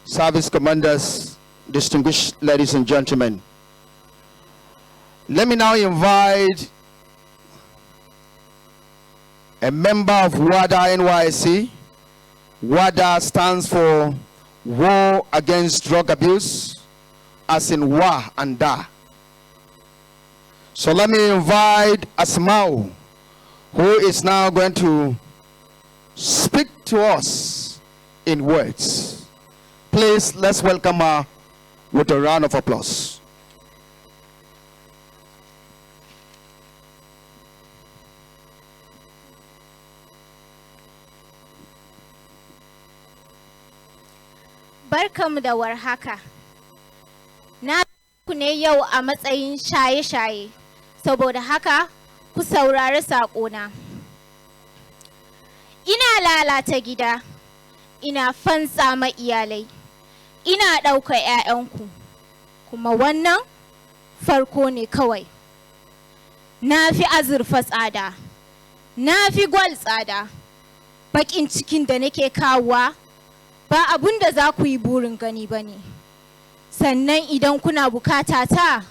service commanders, distinguished ladies and gentlemen. Let me now invite a member of WADA NYSC. WADA stands for War Against Drug Abuse, as in Wa and Da. So let me invite Asmao, who is now going to speak to us in words. Please, let's welcome her with a round of applause. Barkamu da warhaka. Na ku ne yau a matsayin shaye-shaye, saboda haka ku saurari saƙona. Ina lalata gida, ina fansa ma iyalai, ina ɗauka 'ya'yanku, kuma wannan farko ne kawai. Na fi azurfa tsada, na fi gwal tsada, baƙin cikin da nake kawowa ba abun da za ku yi burin gani ba ne. Sannan idan kuna bukata ta,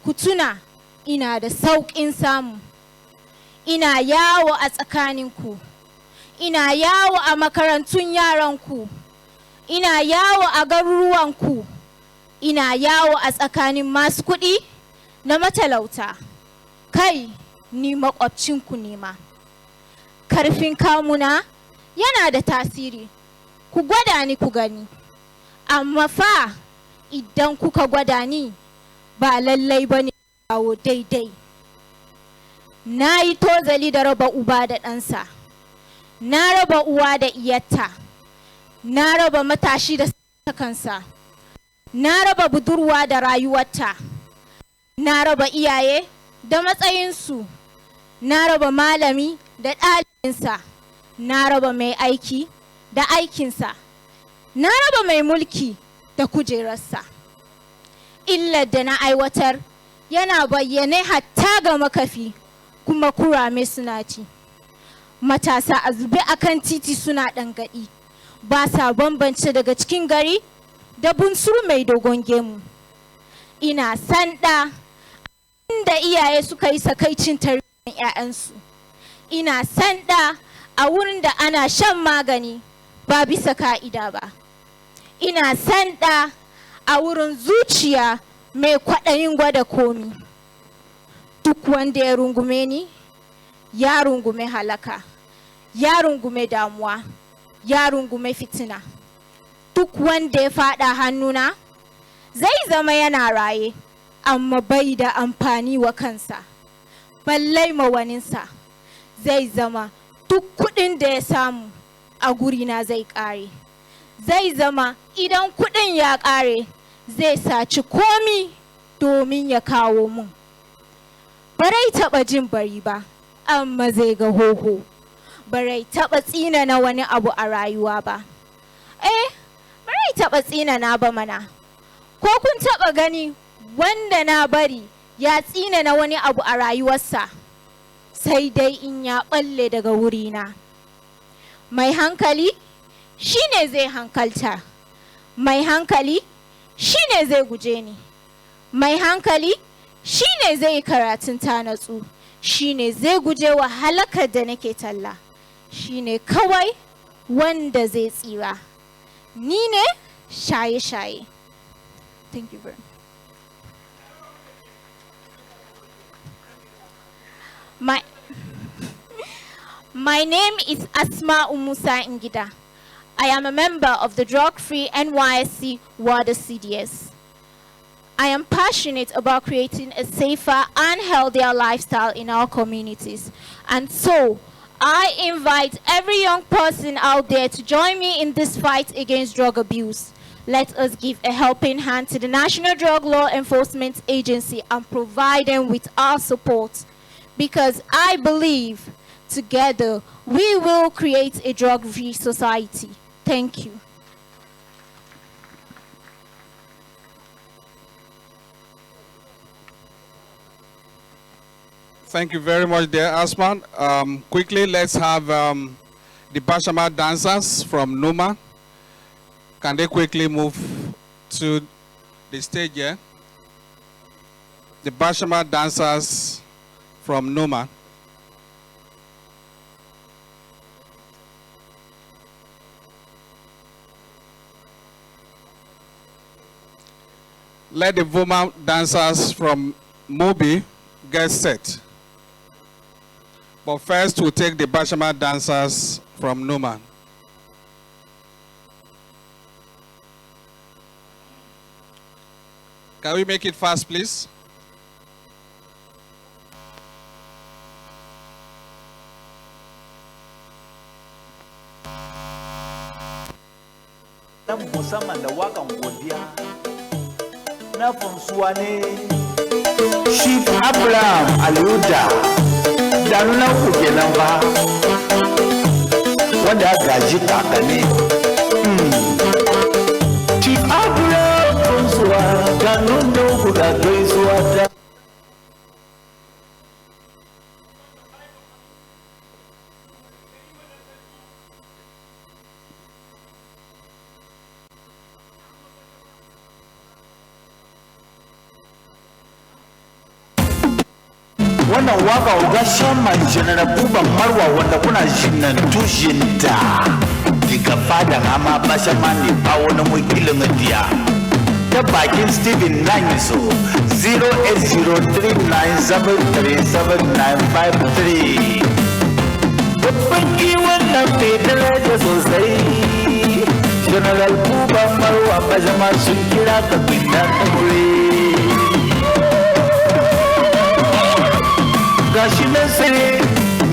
ku tuna ina da sauƙin samu. Ina yawo a tsakaninku, ina yawo a makarantun yaranku, ina yawo a garuruwanku, ina yawo a tsakanin masu kuɗi na matalauta. Kai, ni maƙwabcinku ne ma. Karfin kamuna yana da tasiri. Ku gwada ni ku gani, amma fa idan kuka gwada ni ba lallai ba ne kawo daidai. Na yi tozali da raba uba da ɗansa, na raba uwa da iyarta, na raba matashi da kansa, na raba budurwa da rayuwarta, na raba iyaye da matsayinsu, na raba malami da ɗalibinsa, na raba mai aiki da aikinsa, na raba mai mulki da kujerarsa. Illar da na aiwatar yana bayyane hatta ga makafi, kuma kurame suna ci. Matasa a zube akan titi suna ɗangaɗi, ba sa bambance daga cikin gari da bunsuru mai dogon gemu. Ina sanda inda iyaye suka yi sakaicin tarbiyyar 'ya'yansu. Ina sanda a wurin da ana shan magani ba bisa ka'ida ba. Ina sanda a wurin zuciya mai kwaɗayin gwada komi. Duk wanda ya rungume ni, ya rungume halaka, ya rungume damuwa, ya rungume fitina. Duk wanda ya faɗa hannuna, zai zama yana raye, amma bai da amfani wa kansa, ballai ma waninsa. Zai zama duk kuɗin da ya samu a gurina zai ƙare. Zai zama idan kuɗin ya ƙare, zai saci komi domin ya kawo mun. Barai taɓa jin bari ba, amma zai ga hoho. Barai taɓa tsinana wani abu a rayuwa ba. Barai taɓa tsinana ba mana. Ko kun taɓa gani wanda na bari ya tsinana wani abu a rayuwarsa? Sai dai in ya ɓalle daga wurina. Mai hankali shine zai hankalta. Mai hankali shine zai guje ni. Mai hankali shine zai karatun ta natsu. Shine zai guje wa halakar da nake talla. Shine kawai wanda zai tsira. Ni ne shaye-shaye. Thank you very much. My name is Asma Umusa Ingida. I am a member of the drug-free NYSC WADA CDS. I am passionate about creating a safer and healthier lifestyle in our communities. And so, I invite every young person out there to join me in this fight against drug abuse. Let us give a helping hand to the National Drug Law Enforcement Agency and provide them with our support. Because I believe together we will create a drug-free society. Thank you. Thank you very much, dear Asman. Quickly, let's have the Bashama dancers from Numa. Can they quickly move to the stage here? The Bashama dancers from Numa. Let the Vuma dancers from Mobi get set. But first, we'll take the Bashama dancers from Numa. Can we make it fast, please? Musamman da wakan godiya na funsuwa ne Chief Abraham Aluda da nuna ku kenan ba wanda ya gaji kakanni Chief Abraham funsuwa da nuna ku da gaisuwa ta wannan waka uga shaman general buban marwa wanda kuna jinnan tushinta daga fadan amma bashama ne ba wani wakilin diya ta bakin Steven Nanyiso 08039737953 babban kiwon nan fedara da sosai general buban marwa bashama sun kira ka binna ta mure gashi nan sai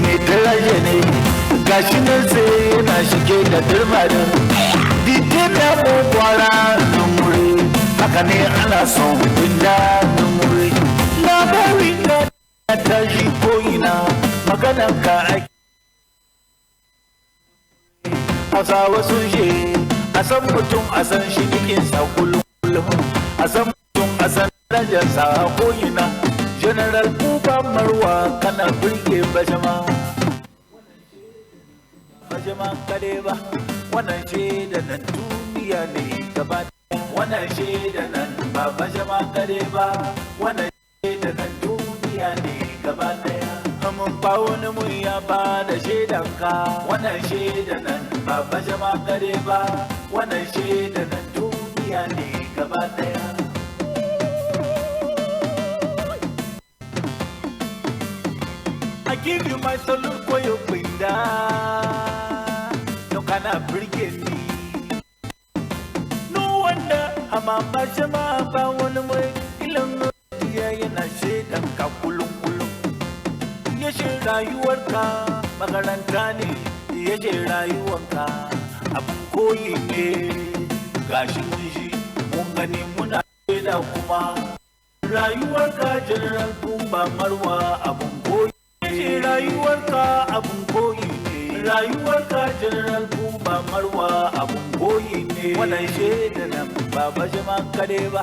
mai daraja ne gashi nan sai na shige da durmarin dite da kwakwara numuri haka ne ana son binda numuri labarin da ta shi ko'ina maganan ka ake a sa wasu shi a san mutum a san shi jikinsa kullum a san mutum a san darajarsa ko'ina General Buba Marwa kana burge bajama kadeba wannan shaida nan duniya ne gaba wannan shaida nan ba bajama kadeba wannan shaida nan duniya ne gaba daya mun ba wani mun ya ba da shaidan ka wannan shaida nan ba bajama kadeba wannan shaida nan duniya ne gaba daya I give you my salute for your winda. No kana brigade me. No wonder I'm a bashama ba wani mai ilan ya yana shedan ka kulun. Ya ce rayuwarka makaranta ne, ya ce rayuwarka abin koyi ne. Gashi mun shi mun gani muna da kuma rayuwarka General Buba Marwa abin koyi. Rayuwarka abun koyi ne rayuwarka General Buba Marwa abun koyi ne wannan shaida nan ba bajama kare ba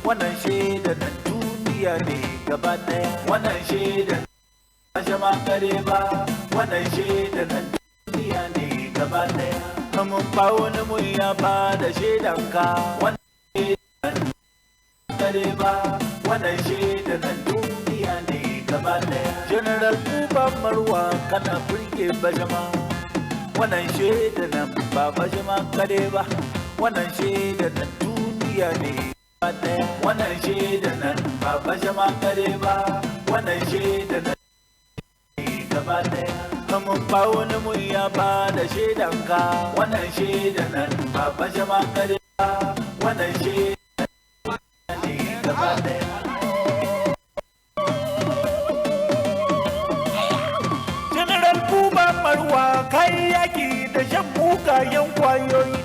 wannan shaida nan duniya ne gaba daya wannan shaida bajama kare ba wannan shaida nan duniya ne gaba daya mun ba wani mun ya ba da shaidan ka wannan shaida kare ba wannan shaida nan duniya ne General Buba Marwa kana burge bajama wannan shaida nan ba bajama kare ba wannan shaida nan duniya ne wannan shaida nan ba bajama kare ba wannan shaida nan gaba daya mun ba wani mu ya ba da shaidanka wannan shaidan nan baba jama kare wannan shaidan ne gaba daya General Buba Marwa kai yaki da shan mugayen kwayoyi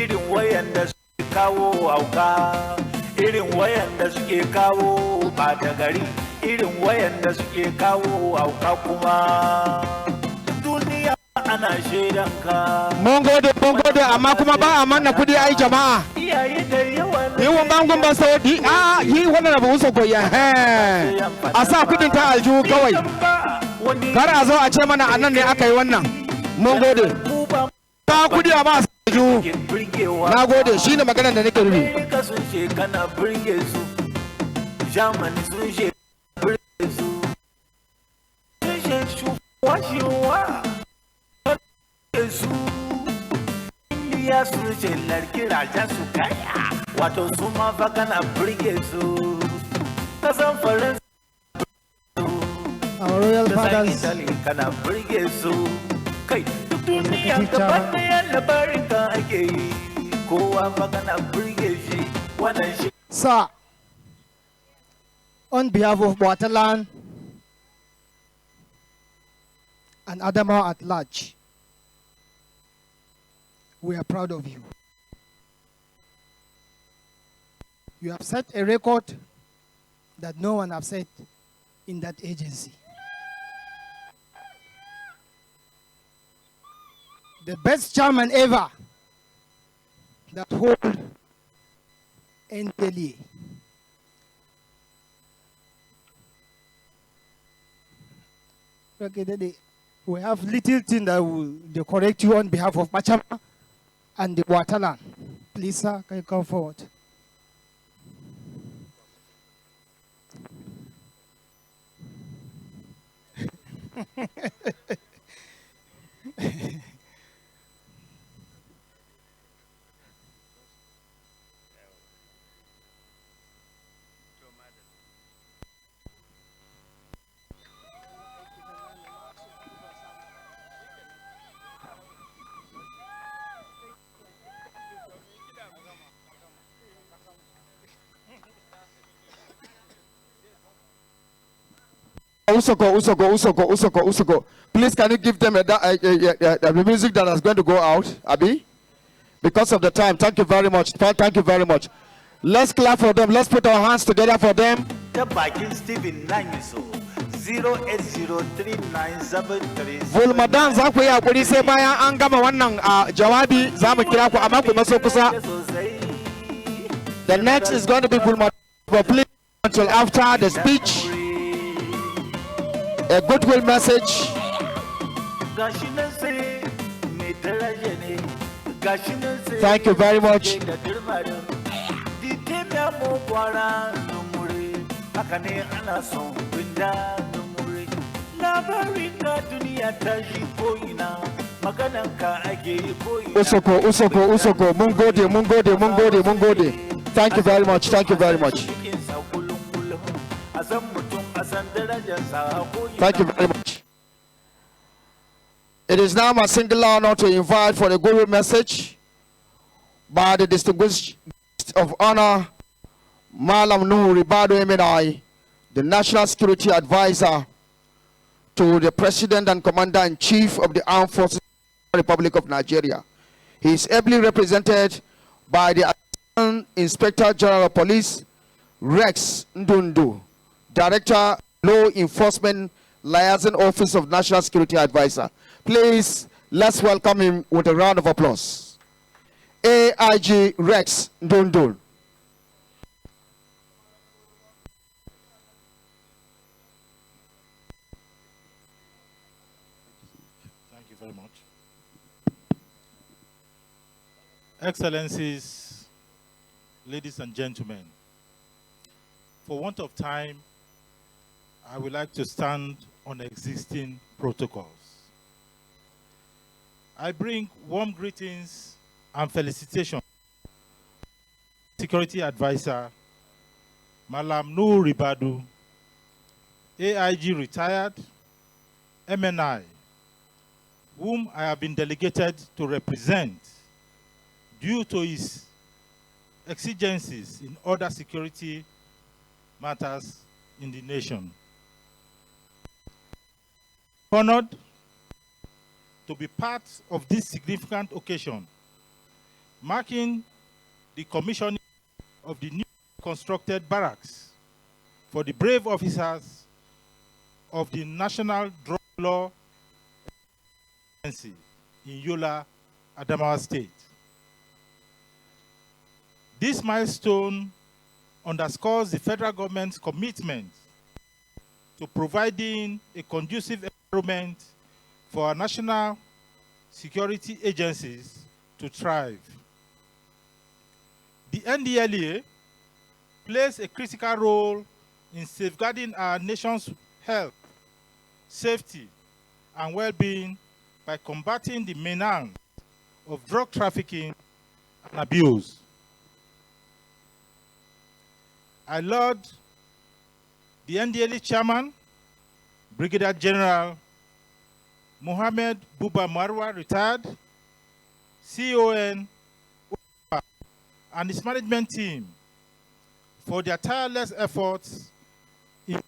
irin wayanda suke kawo auka irin wayanda suke kawo bata gari irin wayanda suke kawo auka kuma duniya ana shaidanka mun gode amma kuma ba a manna kudi ai jama'a iyaye da yawan yi wa bangon ba sau di a yi wannan abu uso goya a sa kudin ta aljihu kawai kar a zo a ce mana anan ne aka yi wannan mun gode ta kudi a ba aljihu na gode shine maganar da nake rubi ka sun ce kana burge su Germany sun ce burge su sun ce shuwa su India sun ce larki raja su kaya wato su ma fa kana burge su kasan faransa Our royal fathers, Italy kana burge su kai duk duniya gaba daya labarin ka ake yi kowa fa kana burge shi wannan shi sir, on behalf of Waterland and Adamawa at large, we are proud of you. You have set a record that no one has set in that agency. The best chairman ever that hold NDLEA. Okay, Daddy, we have little thing that will correct you on behalf of Machama and the Waterland. Please, sir, can you come forward? Usoko. Please, can you give them the music that is going to go out, Abi? Because of the time. Thank you very much. Thank you very much. Let's clap for them. Let's put our hands together for them. The Bakin Stephen Nangiso 0803973. Vulmadan za ku yi hakuri sai bayan an gama wannan jawabi za mu kira ku amma ku maso kusa. The next is going to be Vulmadan, but please until after the speech. A goodwill message. Thank you very much. Usoko. Mungode. Thank you very much. Thank you very much. Thank you very much. It is now my singular honor to invite for the goodwill message by the distinguished guest of honor, Malam Nuhu Ribadu Emenai, the National Security Advisor to the President and Commander-in-Chief of the Armed Forces of the Republic of Nigeria. He is ably represented by the Assistant Inspector General of Police, Rex Ndundu, Director, Law Enforcement Liaison Office of National Security Advisor. Please, let's welcome him with a round of applause. AIG Rex Ndundu. Thank you very much. Excellencies, ladies and gentlemen, for want of time, I would like to stand on existing protocols. I bring warm greetings and felicitations to Security Advisor Malam Nuhu Ribadu, AIG retired, MNI, whom I have been delegated to represent due to his exigencies in other security matters in the nation. Honored to be part of this significant occasion, marking the commissioning of the new constructed barracks for the brave officers of the National Drug Law Agency in Yola, Adamawa State. This milestone underscores the federal government's commitment to providing a conducive environment for our national security agencies to thrive. The NDLEA plays a critical role in safeguarding our nation's health, safety, and well-being by combating the menace of drug trafficking and abuse. I laud the NDLEA chairman, Brigadier General Mohammed Buba Marwa, retired, CON, and his management team for their tireless efforts in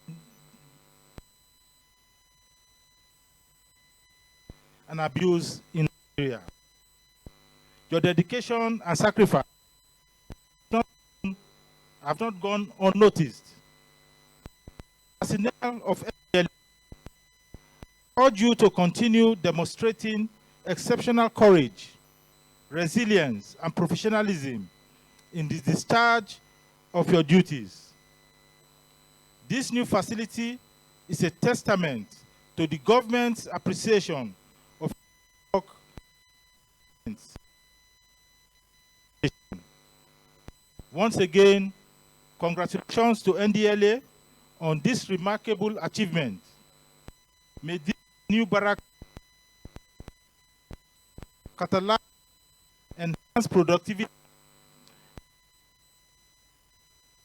and abuse in Nigeria. Your dedication and sacrifice have not gone unnoticed. As a nation of NDLEA, I urge you to continue demonstrating exceptional courage, resilience, and professionalism in the discharge of your duties. This new facility is a testament to the government's appreciation of work. Once again, congratulations to NDLEA on this remarkable achievement. May this new barrack catalyze and enhance productivity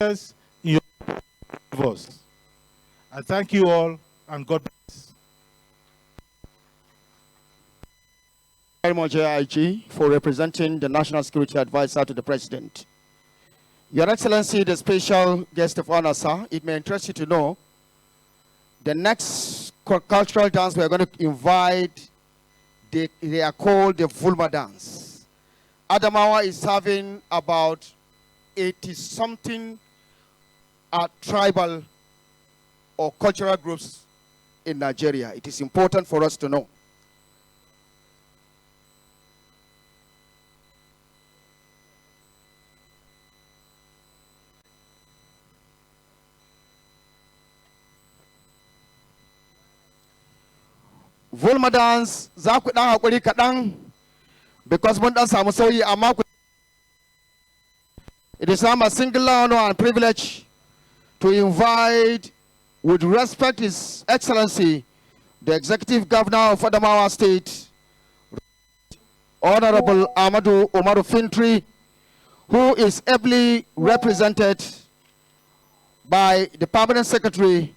in your endeavors. I thank you all, and God bless. Very much, AIG, for representing the National Security Advisor to the President. Your Excellency, the special guest of honor, sir, it may interest you to know the next cultural dance we are going to invite, they are called the Vulma dance. Adamawa is having about 80-something tribal or cultural groups in Nigeria. It is important for us to know. Vulma dance, za ku dan hakuri kaɗan, because mun dan samu sauyi amma ku. It is now my singular honor and privilege to invite, with respect, His Excellency, the Executive Governor of Adamawa State, Honorable Amadou Umaru Fintri, who is ably represented by the Permanent Secretary,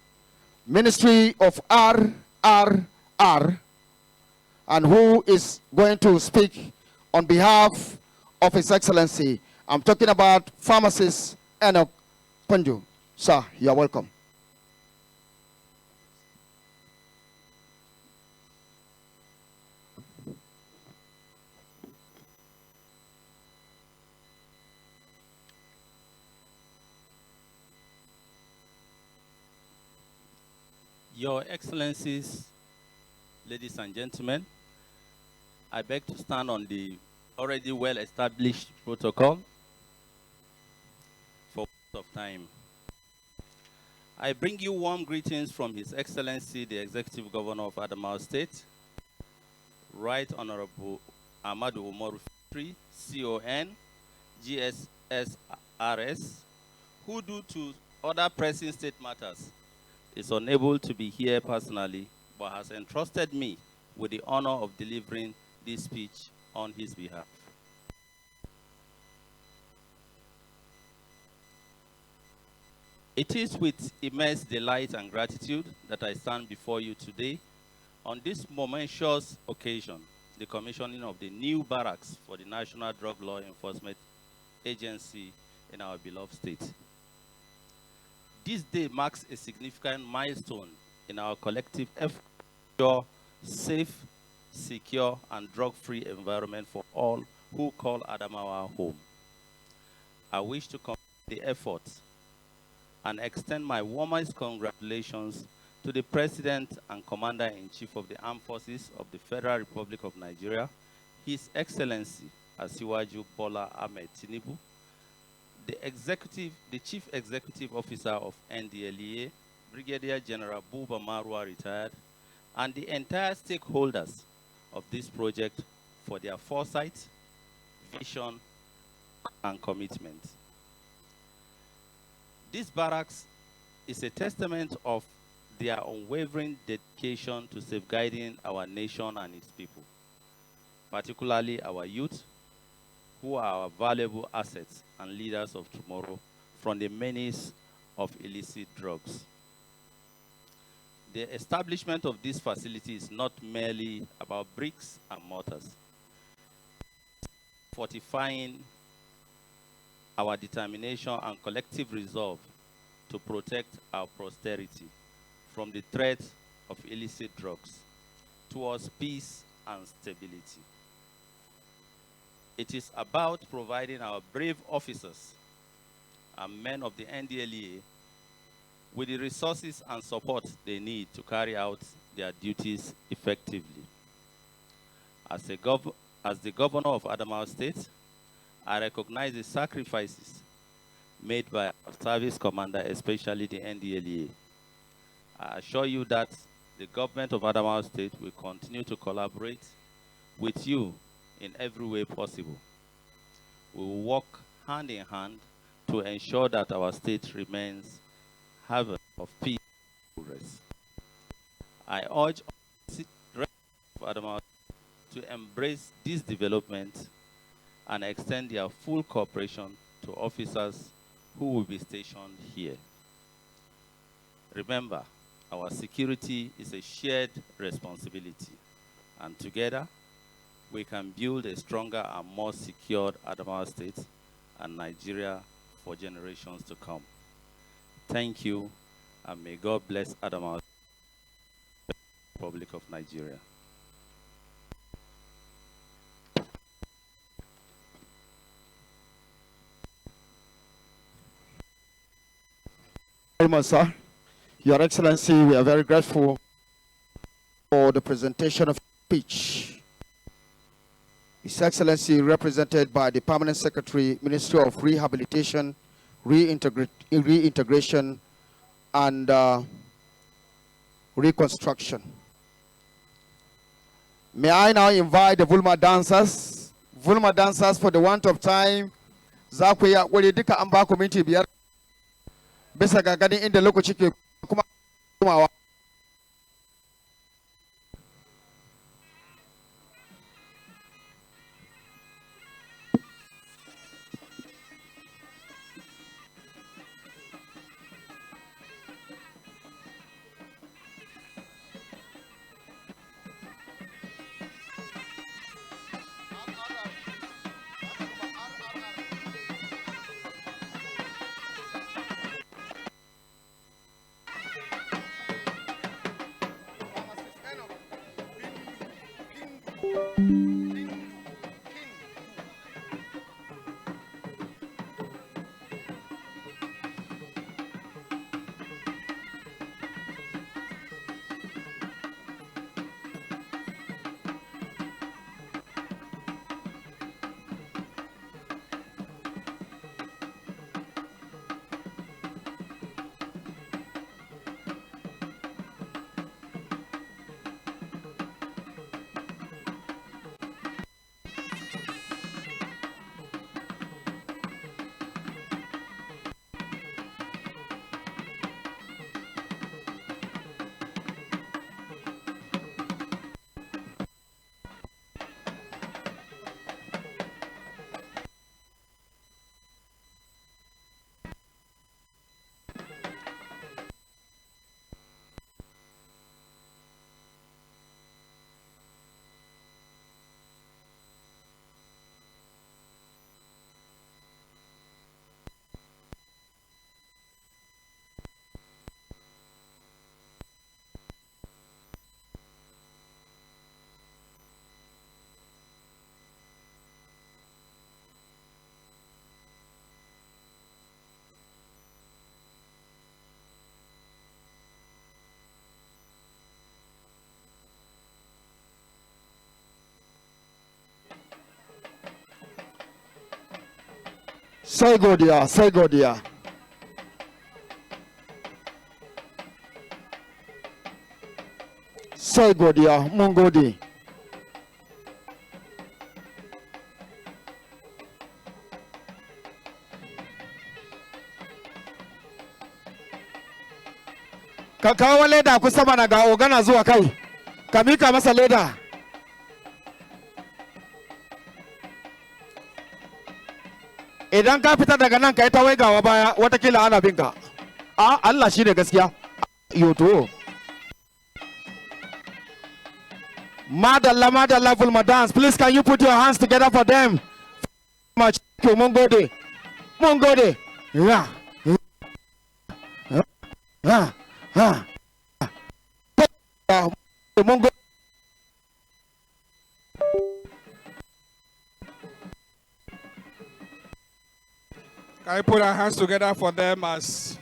Ministry of RRR, and who is going to speak on behalf of His Excellency. I'm talking about Pharmacist Enoch Panju. Sir, you're welcome. Your Excellencies, ladies and gentlemen, I beg to stand on the already well-established protocol for of time. I bring you warm greetings from His Excellency, the Executive Governor of Adamawa State, Right Honorable Amadou Umaru Fintri, CON, GSSRS, who due to other pressing state matters is unable to be here personally, but has entrusted me with the honor of delivering this speech on his behalf. It is with immense delight and gratitude that I stand before you today On this momentous occasion, the commissioning of the new barracks for the National Drug Law Enforcement Agency in our beloved state. This day marks a significant milestone in our collective effort to ensure safe, secure, and drug-free environment for all who call Adamawa home. I wish to commend the efforts and extend my warmest congratulations to the President and Commander-in-Chief of the Armed Forces of the Federal Republic of Nigeria, His Excellency Asiwaju Bola Ahmed Tinubu, the Chief Executive Officer of NDLEA, Brigadier General Buba Marwa retired, and the entire stakeholders of this project for their foresight, vision, and commitment. This barracks is a testament of their unwavering dedication to safeguarding our nation and its people, particularly our youth, who are our valuable assets and leaders of tomorrow from the menace of illicit drugs. The establishment of this facility is not merely about bricks and mortars, fortifying our determination and collective resolve to protect our posterity from the threat of illicit drugs towards peace and stability. It is about providing our brave officers and men of the NDLEA with the resources and support they need to carry out their duties effectively. As the governor of Adamawa State, I recognize the sacrifices made by our service commander, especially the NDLEA. I assure you that the government of Adamawa State will continue to collaborate with you in every way possible. We will work hand in hand to ensure that our state remains haven of peace and progress. I urge the rest of Adamawa to embrace this development and extend their full cooperation to officers who will be stationed here. Remember, our security is a shared responsibility, and together we can build a stronger and more secured Adamawa State and Nigeria for generations to come. Thank you, and may God bless Adamawa Republic of Nigeria. Very much, sir. Your Excellency, we are very grateful for the presentation of speech. His Excellency, represented by the Permanent Secretary, Ministry of Rehabilitation, Reintegration, and Reconstruction. May I now invite the Vulma dancers? Vulma dancers, for the want of time, Zakuya, wale duka an ba ku minti biyar bisa ga ganin inda lokaci ke kuma komawa. Sai godiya, sai godiya. Sai godiya, mun gode. Ka kawo leda kusa mana ga ogana zuwa kai. Ka mika masa leda. Idan ka fita daga nan ka yi ta waigawa baya watakila ana binka. Allah shi ne gaskiya. Yoto. Madalla, Madalla, Vulma dance. Please, can you put your hands together for them? Much. Mongode. Mongode. Yeah. Mongode. Can we put our hands together for them as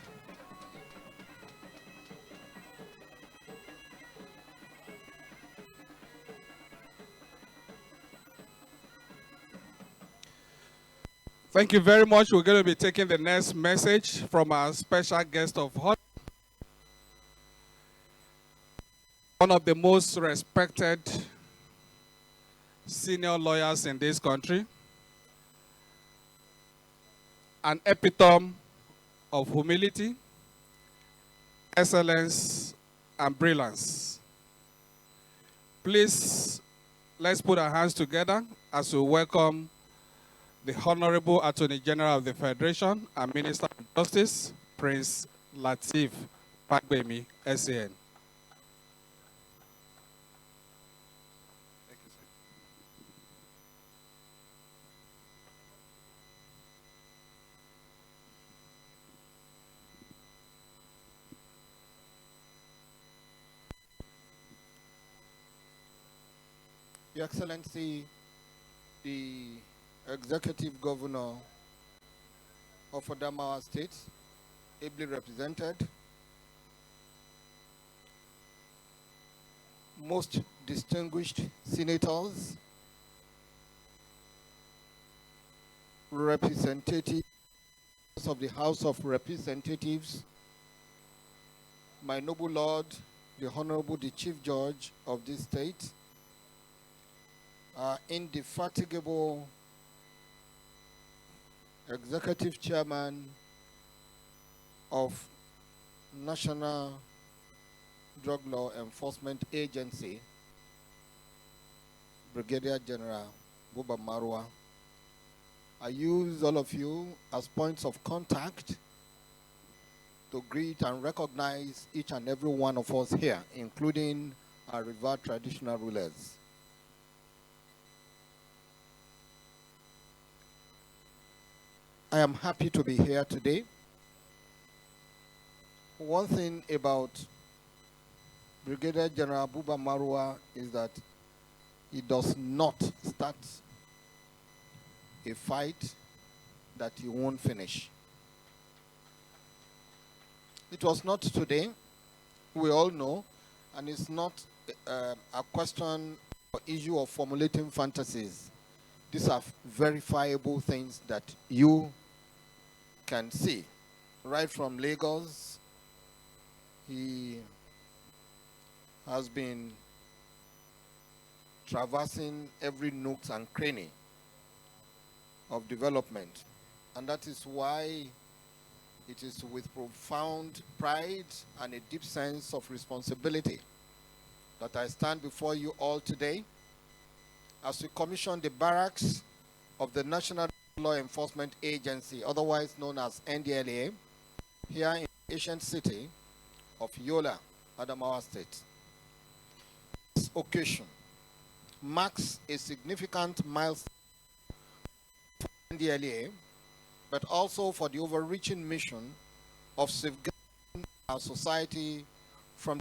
Thank you very much. We're going to be taking the next message from our special guest of honor, one of the most respected senior lawyers in this country, an epitome of humility, excellence, and brilliance. Please, let's put our hands together as we welcome the Honorable Attorney General of the Federation and Minister of Justice, Prince Lateef Fagbemi, SAN. Your Excellency, the Executive Governor of Adamawa State, ably represented, most distinguished senators, representatives of the House of Representatives, my noble lord, the Honorable the Chief Judge of this state, indefatigable Executive Chairman of National Drug Law Enforcement Agency, Brigadier General Buba Marwa. I use all of you as points of contact to greet and recognize each and every one of us here, including our revered traditional rulers. I am happy to be here today. One thing about Brigadier General Buba Marwa is that he does not start a fight that he won't finish. It was not today, we all know, and it's not a question or issue of formulating fantasies. These are verifiable things that you can see. Right from Lagos, he has been traversing every nook and cranny of development. And that is why it is with profound pride and a deep sense of responsibility that I stand before you all today as we commission the barracks of the National Law Enforcement Agency, otherwise known as NDLEA, here in the ancient city of Yola, Adamawa State. This occasion marks a significant milestone for NDLEA, but also for the overreaching mission of safeguarding our society from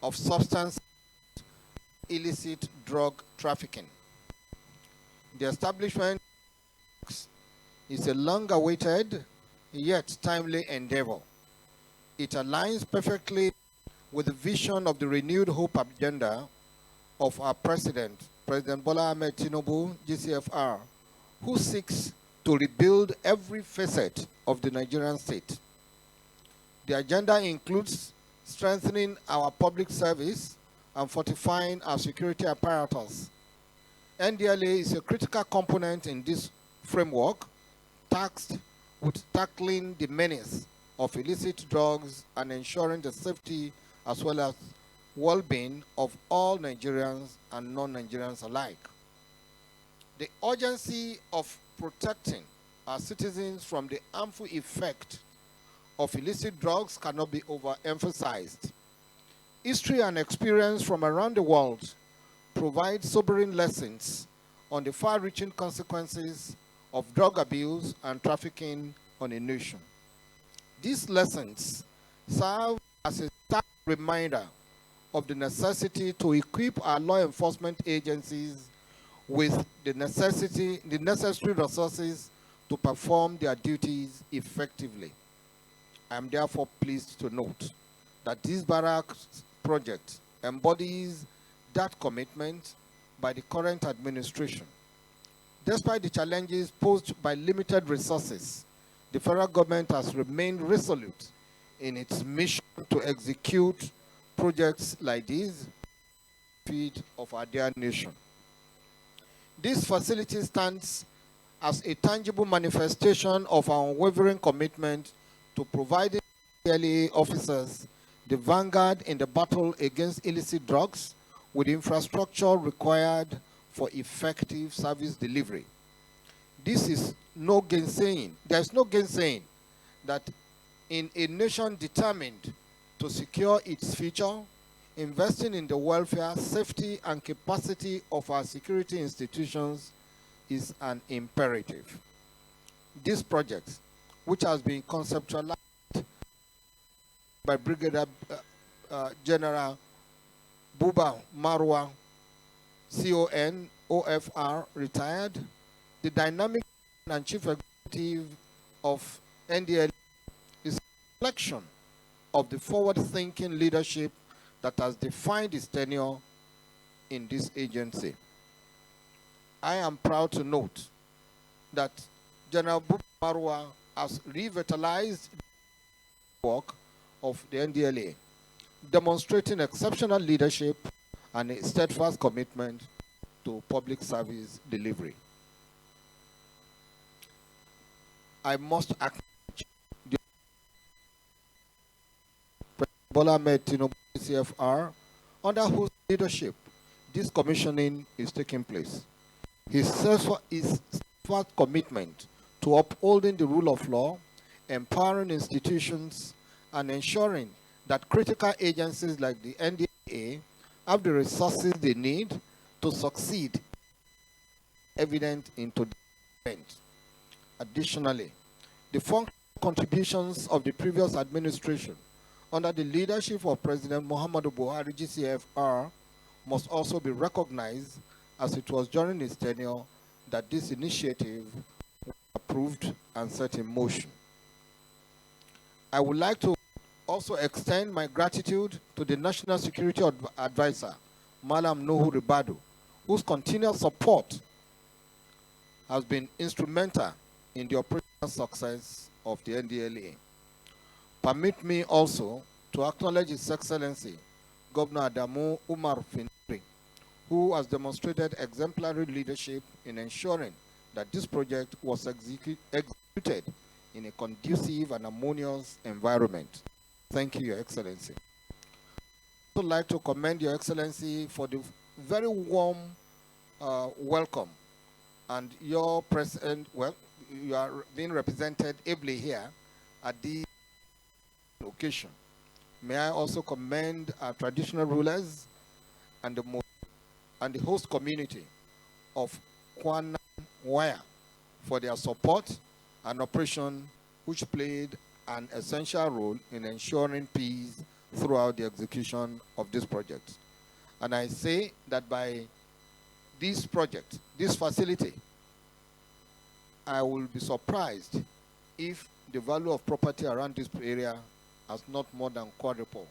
of substance illicit drug trafficking. The establishment is a long-awaited yet timely endeavor. It aligns perfectly with the vision of the renewed hope agenda of our president, President Bola Ahmed Tinubu, GCFR, who seeks to rebuild every facet of the Nigerian state. The agenda includes strengthening our public service and fortifying our security apparatus. NDLEA is a critical component in this framework, tasked with tackling the menace of illicit drugs and ensuring the safety as well as well-being of all Nigerians and non-Nigerians alike. The urgency of protecting our citizens from the harmful effect of illicit drugs cannot be overemphasized. History and experience from around the world provide sobering lessons on the far-reaching consequences of drug abuse and trafficking on a nation. These lessons serve as a stark reminder of the necessity to equip our law enforcement agencies with the necessary resources to perform their duties effectively. I am therefore pleased to note that this Barracks project embodies that commitment by the current administration. Despite the challenges posed by limited resources, the federal government has remained resolute in its mission to execute projects like these feet of our dear nation. This facility stands as a tangible manifestation of our unwavering commitment to providing NDLEA officers the vanguard in the battle against illicit drugs with infrastructure required for effective service delivery. This is no gainsaying. There's no gainsaying that in a nation determined to secure its future, investing in the welfare, safety, and capacity of our security institutions is an imperative. This project, which has been conceptualized by Brigadier General Buba Marwa, CON, OFR, retired, the dynamic and chief executive of NDLEA, is a reflection of the forward-thinking leadership that has defined its tenure in this agency. I am proud to note that General Buba Marwa has revitalized the work of the NDLEA, demonstrating exceptional leadership and a steadfast commitment to public service delivery. I must acknowledge the President Bola Ahmed Tinubu CFR, under whose leadership this commissioning is taking place. His steadfast commitment to upholding the rule of law, empowering institutions, and ensuring that critical agencies like the NDLEA have the resources they need to succeed, evident in today's event. Additionally, the functional contributions of the previous administration under the leadership of President Muhammadu Buhari GCFR must also be recognized, as it was during his tenure that this initiative was approved and set in motion. I would like to also extend my gratitude to the National Security Advisor, Malam Nuhu Ribadu, whose continued support has been instrumental in the operational success of the NDLEA. Permit me also to acknowledge His Excellency, Governor Adamu Umar Finri, who has demonstrated exemplary leadership in ensuring that this project was executed in a conducive and harmonious environment. Thank you, Your Excellency. I would like to commend Your Excellency for the very warm welcome, and your present, well, you are being represented ably here at the occasion. May I also commend our traditional rulers and the host community of Kwana Waya for their support and operation, which played an essential role in ensuring peace throughout the execution of this project. And I say that by this project, this facility, I will be surprised if the value of property around this area has not more than quadrupled.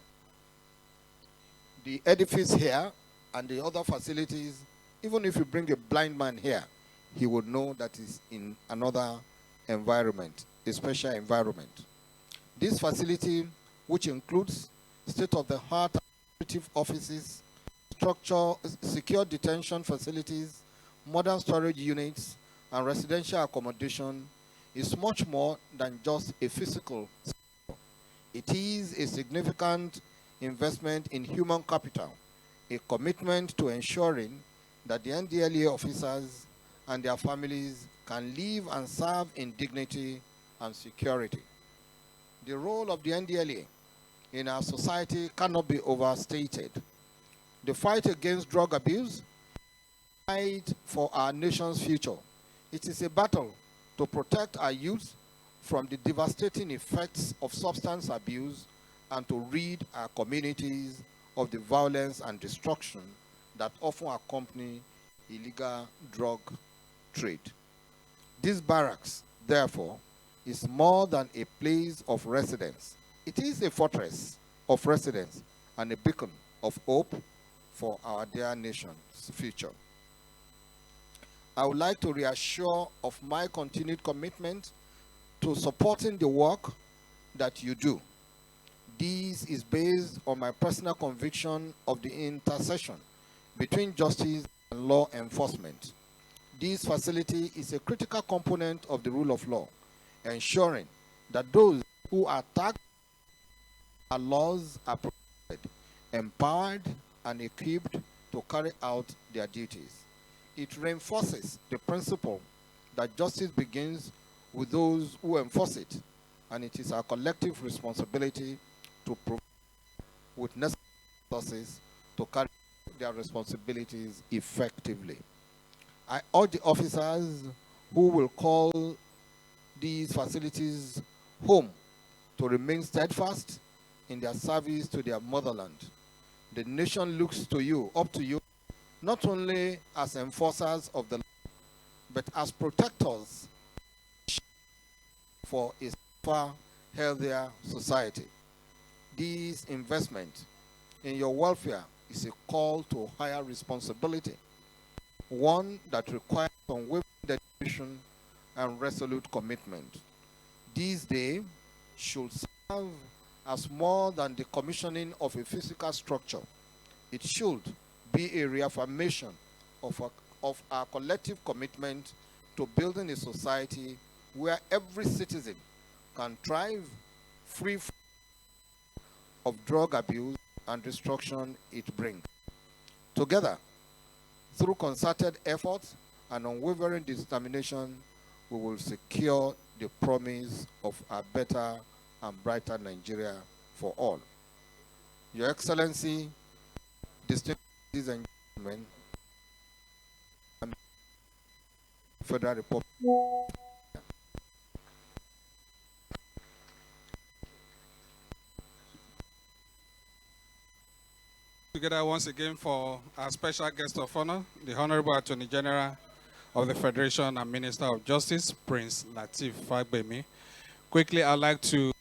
The edifice here and the other facilities, even if you bring a blind man here, he would know that he's in another environment, a special environment. This facility, which includes state-of-the-art administrative offices, secure detention facilities, modern storage units, and residential accommodation, is much more than just a physical structure. It is a significant investment in human capital, a commitment to ensuring that the NDLEA officers and their families can live and serve in dignity and security. The role of the NDLEA in our society cannot be overstated. The fight against drug abuse, fight for our nation's future. It is a battle to protect our youth from the devastating effects of substance abuse and to rid our communities of the violence and destruction that often accompany illegal drug trade. This barracks, therefore, is more than a place of residence. It is a fortress of residence and a beacon of hope for our dear nation's future. I would like to reassure of my continued commitment to supporting the work that you do. This is based on my personal conviction of the intersection between justice and law enforcement. This facility is a critical component of the rule of law, ensuring that those who are taxed our laws are protected, empowered, and equipped to carry out their duties. It reinforces the principle that justice begins with those who enforce it, and it is our collective responsibility to provide with necessary resources to carry out their responsibilities effectively. I urge the officers who will call these facilities home to remain steadfast in their service to their motherland. The nation looks to you, up to you, not only as enforcers of the law, but as protectors for a safer, healthier society. This investment in your welfare is a call to higher responsibility, one that requires unwavering dedication and resolute commitment. This day should serve as more than the commissioning of a physical structure. It should be a reaffirmation of our collective commitment to building a society where every citizen can thrive free of drug abuse and destruction it brings. Together, through concerted efforts and unwavering determination, we will secure the promise of a better and brighter Nigeria for all. Your Excellency, distinguished ladies and gentlemen, Federal Republic. Together once again for our special guest of honor, the Honorable Attorney General of the Federation and Minister of Justice, Prince Lateef Fagbemi. Quickly, I'd like to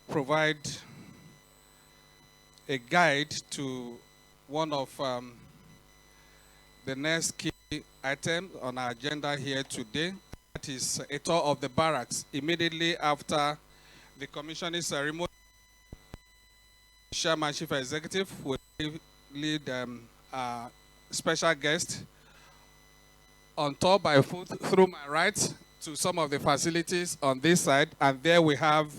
provide a guide to one of the next key items on our agenda here today. That is a tour of the barracks. Immediately after the commissioning ceremony, Chairman Chief Executive will lead a special guest on tour by foot through my right to some of the facilities on this side, and there we have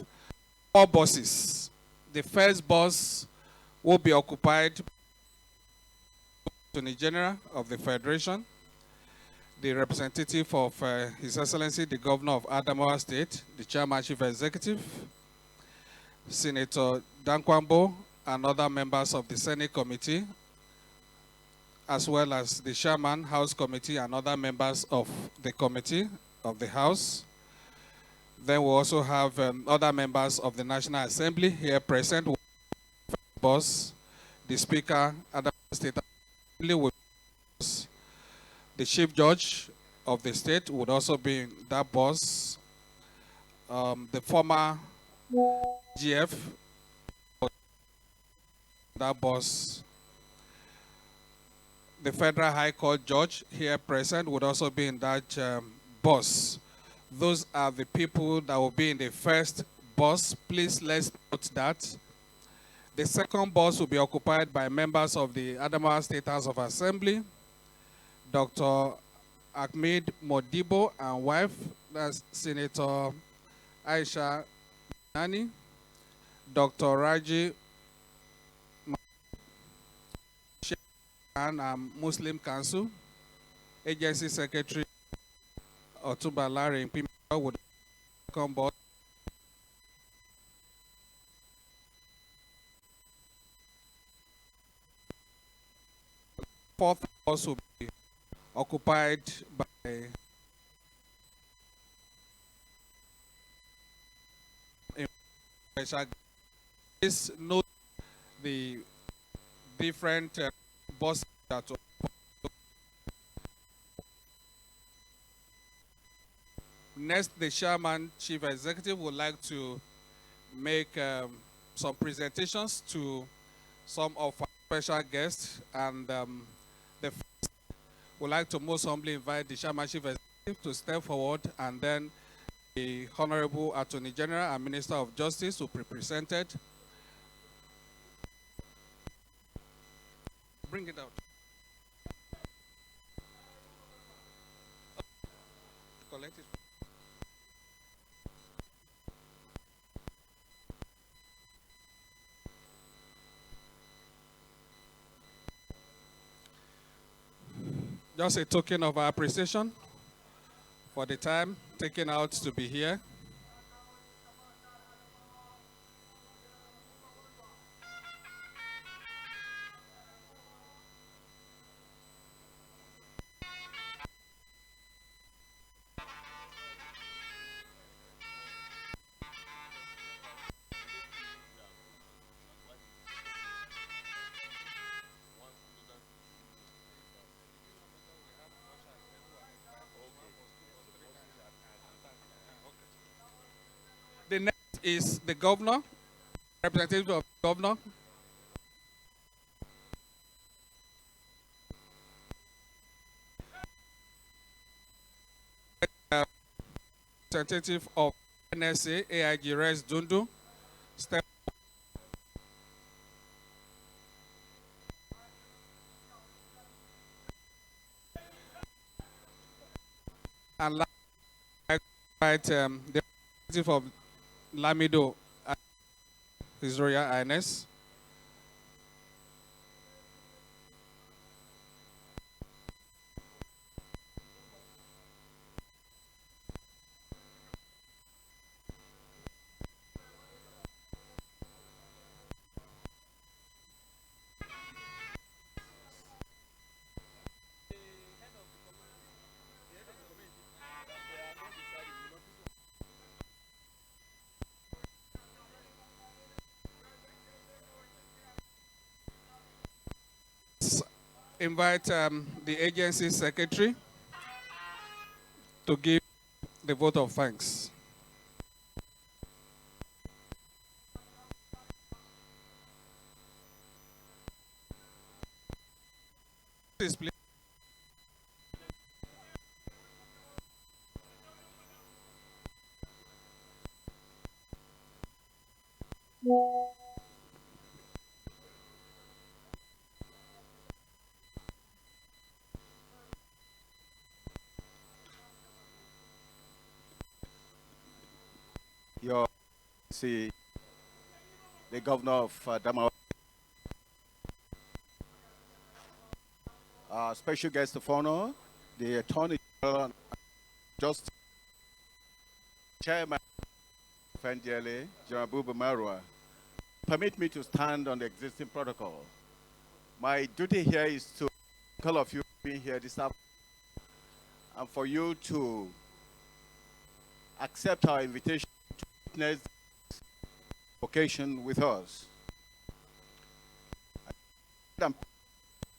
4 buses. The first bus will be occupied by the Attorney General of the Federation, the representative of His Excellency the Governor of Adamawa State, the Chairman Chief Executive, Senator Dankwambo, and other members of the Senate Committee, as well as the Chairman, House Committee, and other members of the Committee of the House. Then we also have other members of the National Assembly here present. Boss, the Speaker, Adamawa State Assembly, with us. The Chief Judge of the state would also be in that bus. The former GF, that bus. the Federal High Court judge here present would also be in that bus. Those are the people that will be in the first bus. Please let's note that. The second bus will be occupied by members of the Adamawa State House of Assembly, Dr. Ahmed Modibo and wife, that's Senator Aisha Nani, Dr. Raji and Muslim Council, Agency Secretary Otuba Larry would come board. Fourth bus will be occupied by please note the different buses that next, the chairman, chief executive, would like to make some presentations to some of our special guests, and the first would like to most humbly invite the chairman, chief executive, to step forward, and then the Honorable Attorney General and Minister of Justice will be presented. Bring it out. Collect it. Just a token of our appreciation for the time taken out to be here. The next is the governor, representative of the governor. Representative of NSA, AIG Res Dundu. Step. And last, I invite the representative of Lamido, His Royal Highness. Invite the agency secretary to give the vote of thanks. Please, please. Your see the governor of Adamawa, special guest of honor, the attorney general, just chairman of NDLEA, General Buba Marwa. Permit me to stand on the existing protocol. My duty here is to all of you being here this afternoon, and for you to accept our invitation to witness this occasion with us. And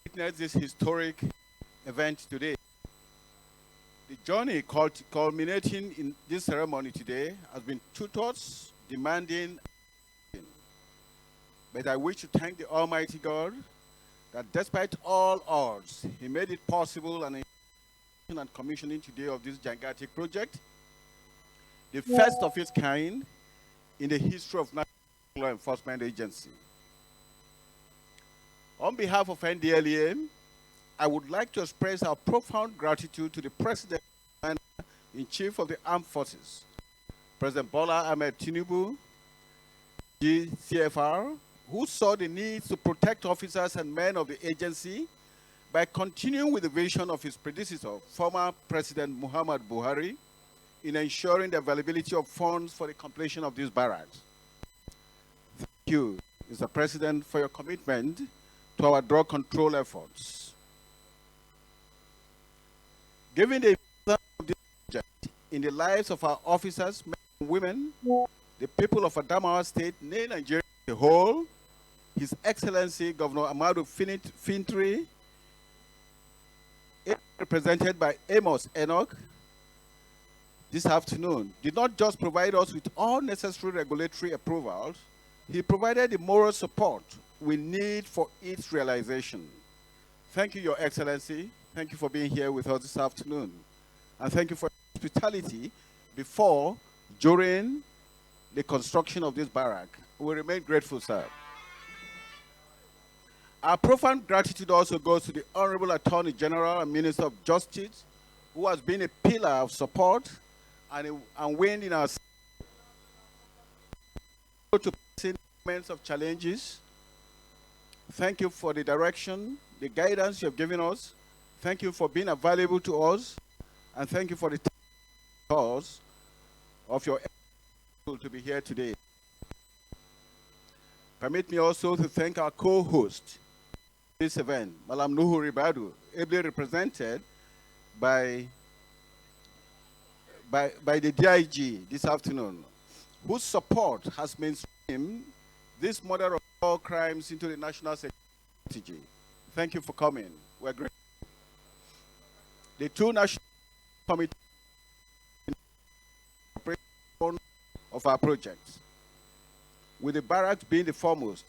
witness this historic event today. The journey culminating in this ceremony today has been tortuous, demanding, but I wish to thank the Almighty God that despite all odds, he made it possible and commissioning today of this gigantic project, the first of its kind in the history of National Law Enforcement Agency. On behalf of NDLEA, I would like to express our profound gratitude to the President and Chief of the Armed Forces, President Bola Ahmed Tinubu, GCFR, who saw the need to protect officers and men of the agency by continuing with the vision of his predecessor, former President Muhammad Buhari, in ensuring the availability of funds for the completion of these barracks. Thank you, Mr. President, for your commitment to our drug control efforts. Given the importance of this project in the lives of our officers, men and women, the people of Adamawa State, Nigeria as a whole, His Excellency Governor Amadu Fintri, represented by Amos Enoch, this afternoon, did not just provide us with all necessary regulatory approvals, he provided the moral support we need for its realization. Thank you, Your Excellency. Thank you for being here with us this afternoon. And thank you for your hospitality before, during the construction of this barrack. We remain grateful, sir. Our profound gratitude also goes to the Honorable Attorney General and Minister of Justice, who has been a pillar of support and wind in our to moments of challenges. Thank you for the direction, the guidance you have given us. Thank you for being available to us, and thank you for the cause of your effort to be here today. Permit me also to thank our co-host this event, Malam Nuhu Ribadu, ably represented by the DIG this afternoon, whose support has mainstreamed this mother of all crimes into the national security strategy. Thank you for coming. We're grateful. The two national committees of our projects, with the barracks being the foremost.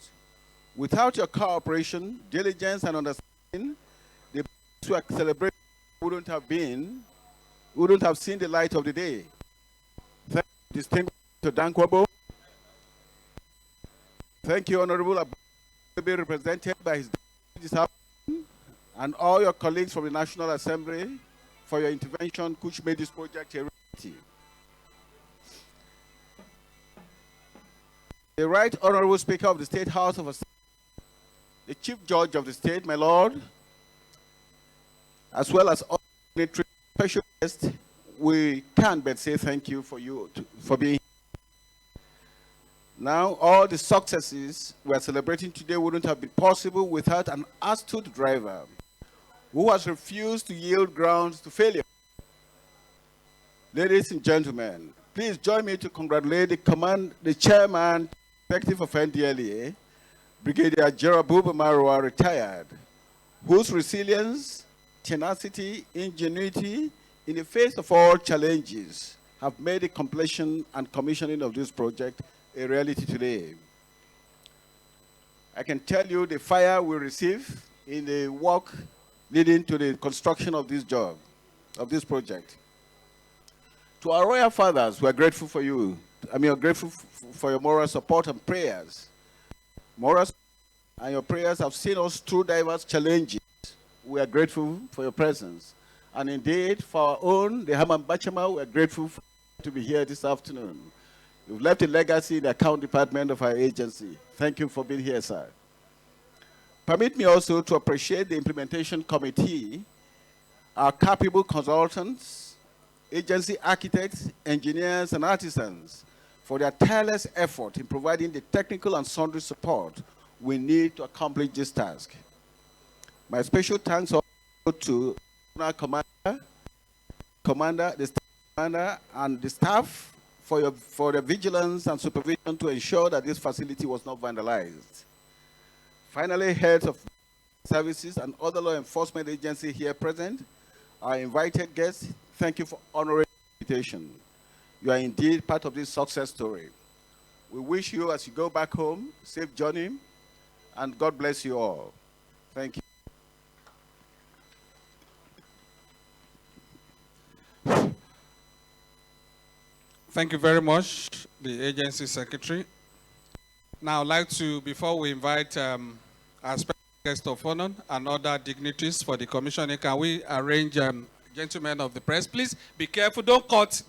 Without your cooperation, diligence, and understanding, the barracks we are celebrating wouldn't have seen the light of the day. Thank you, distinguished Mr. Dankwabo. Thank you, Honorable Abu, to be represented by his this afternoon, and all your colleagues from the National Assembly for your intervention, which made this project a reality. The Right Honorable Speaker of the State House of Assembly, the Chief Judge of the State, my Lord, as well as all special guests, we can't but say thank you for being here. Now, all the successes we are celebrating today wouldn't have been possible without an astute driver who has refused to yield grounds to failure. Ladies and gentlemen, please join me to congratulate the chairman, executive of NDLEA, Brigadier Jerabuba Marwa, retired, whose resilience, tenacity, ingenuity in the face of all challenges have made the completion and commissioning of this project a reality today. I can tell you the fire we receive in the work leading to the construction of this job, of this project. To our royal fathers, we are grateful for you. We are grateful for your moral support and prayers. Moral and your prayers have seen us through diverse challenges. We are grateful for your presence. And indeed, for our own, the Haman Bachama, we are grateful to be here this afternoon. You've left a legacy in the account department of our agency. Thank you for being here, sir. Permit me also to appreciate the implementation committee, our capable consultants, agency architects, engineers, and artisans for their tireless effort in providing the technical and sundry support we need to accomplish this task. My special thanks also to our the staff commander, and the staff for their vigilance and supervision to ensure that this facility was not vandalized. Finally, heads of services and other law enforcement agencies here present, our invited guests, thank you for honoring the invitation. You are indeed part of this success story. We wish you, as you go back home, safe journey, and God bless you all. Thank you. Thank you very much, the agency secretary. Now, I'd like to, before we invite our special guest of honor and other dignitaries for the commissioning, can we arrange, gentlemen of the press, please be careful. Don't cut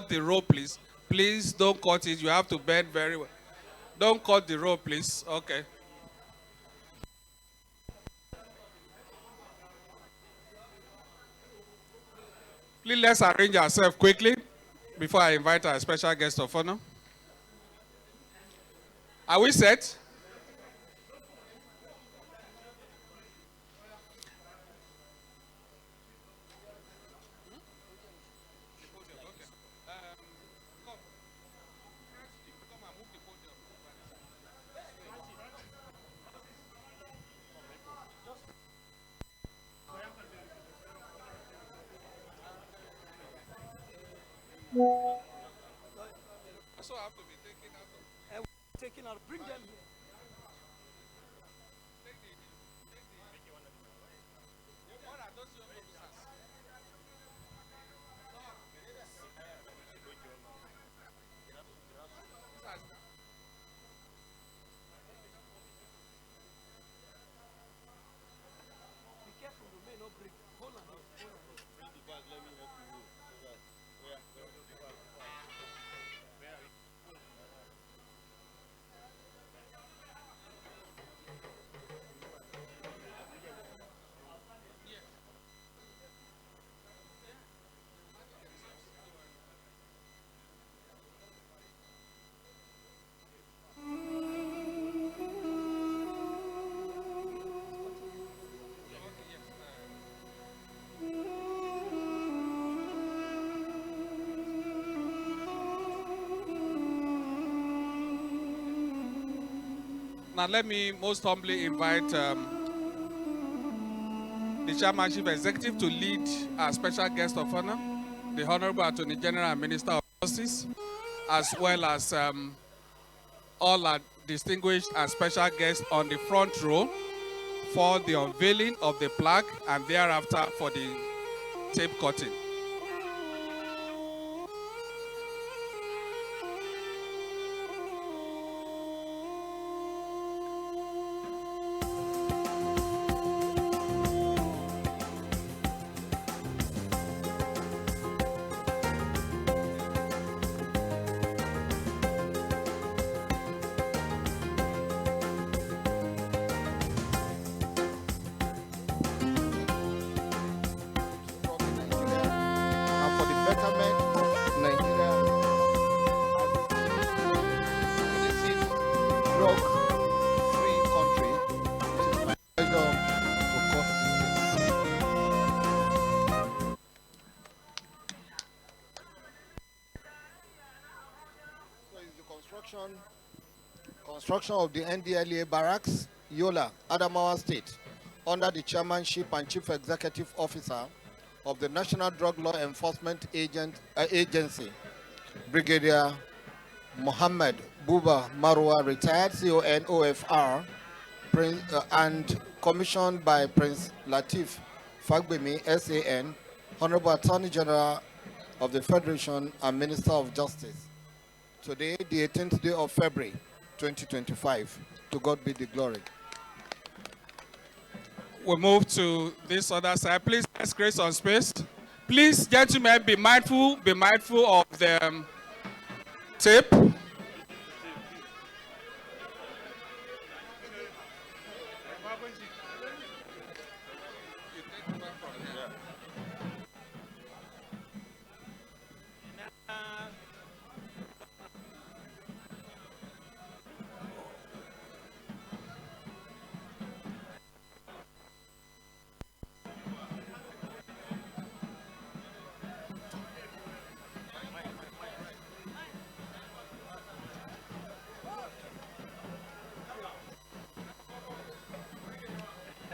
the rope, please. Please don't cut it. You have to bend very well. Don't cut the rope, please. Okay. Please, let's arrange ourselves quickly before I invite our special guest of honor. Are we set? Also have to be taken out. Taken out. Bring them here. Be careful, you may not break. Hold on. Bring the bag, let me help you. Now let me most humbly invite the Chairman Chief Executive to lead our special guest of honor, the Honorable Attorney General and Minister of Justice, as well as all our distinguished and special guests on the front row for the unveiling of the plaque and thereafter for the tape cutting. Construction of the NDLEA Barracks, Yola, Adamawa State, under the chairmanship and chief executive officer of the National Drug Law Enforcement Agency, Brigadier Mohammed Buba Marwa, retired CONOFR, and commissioned by Prince Latif Fagbemi, SAN, Honorable Attorney General of the Federation and Minister of Justice. Today, the 18th day of February, 2025. To God be the glory. We'll move to this other side. Please, let's create some space. Please, gentlemen, be mindful of the tape.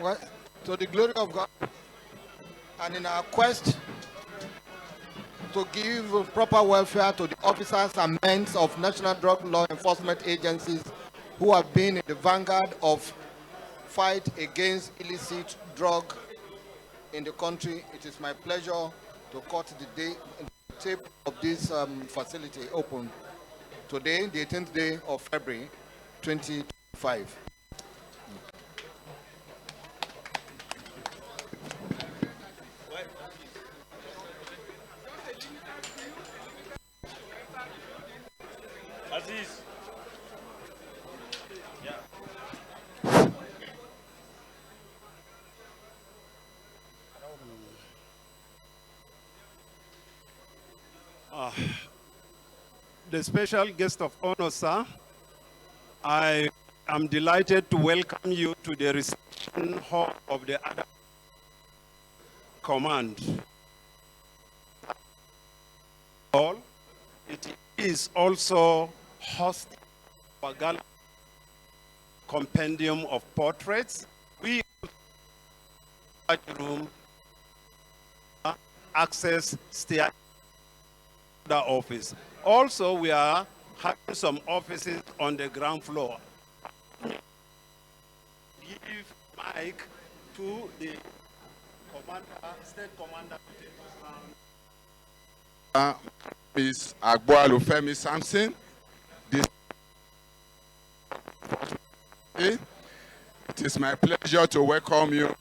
Well, to the glory of God, and in our quest to give proper welfare to the officers and men of National Drug Law Enforcement Agencies who have been in the vanguard of fight against illicit drug in the country. It is my pleasure to cut the tape of this facility open today, the 18th day of February 2025. Aziz. The special guest of honor, sir, I am delighted to welcome you to the reception hall of the Adamawa Command. It is also hosting a gallery compendium of portraits. We room access stair the office. Also, we are having some offices on the ground floor. Give mic to the commander, state commander. Ms. Agboalu Femi Samson. It is my pleasure to welcome you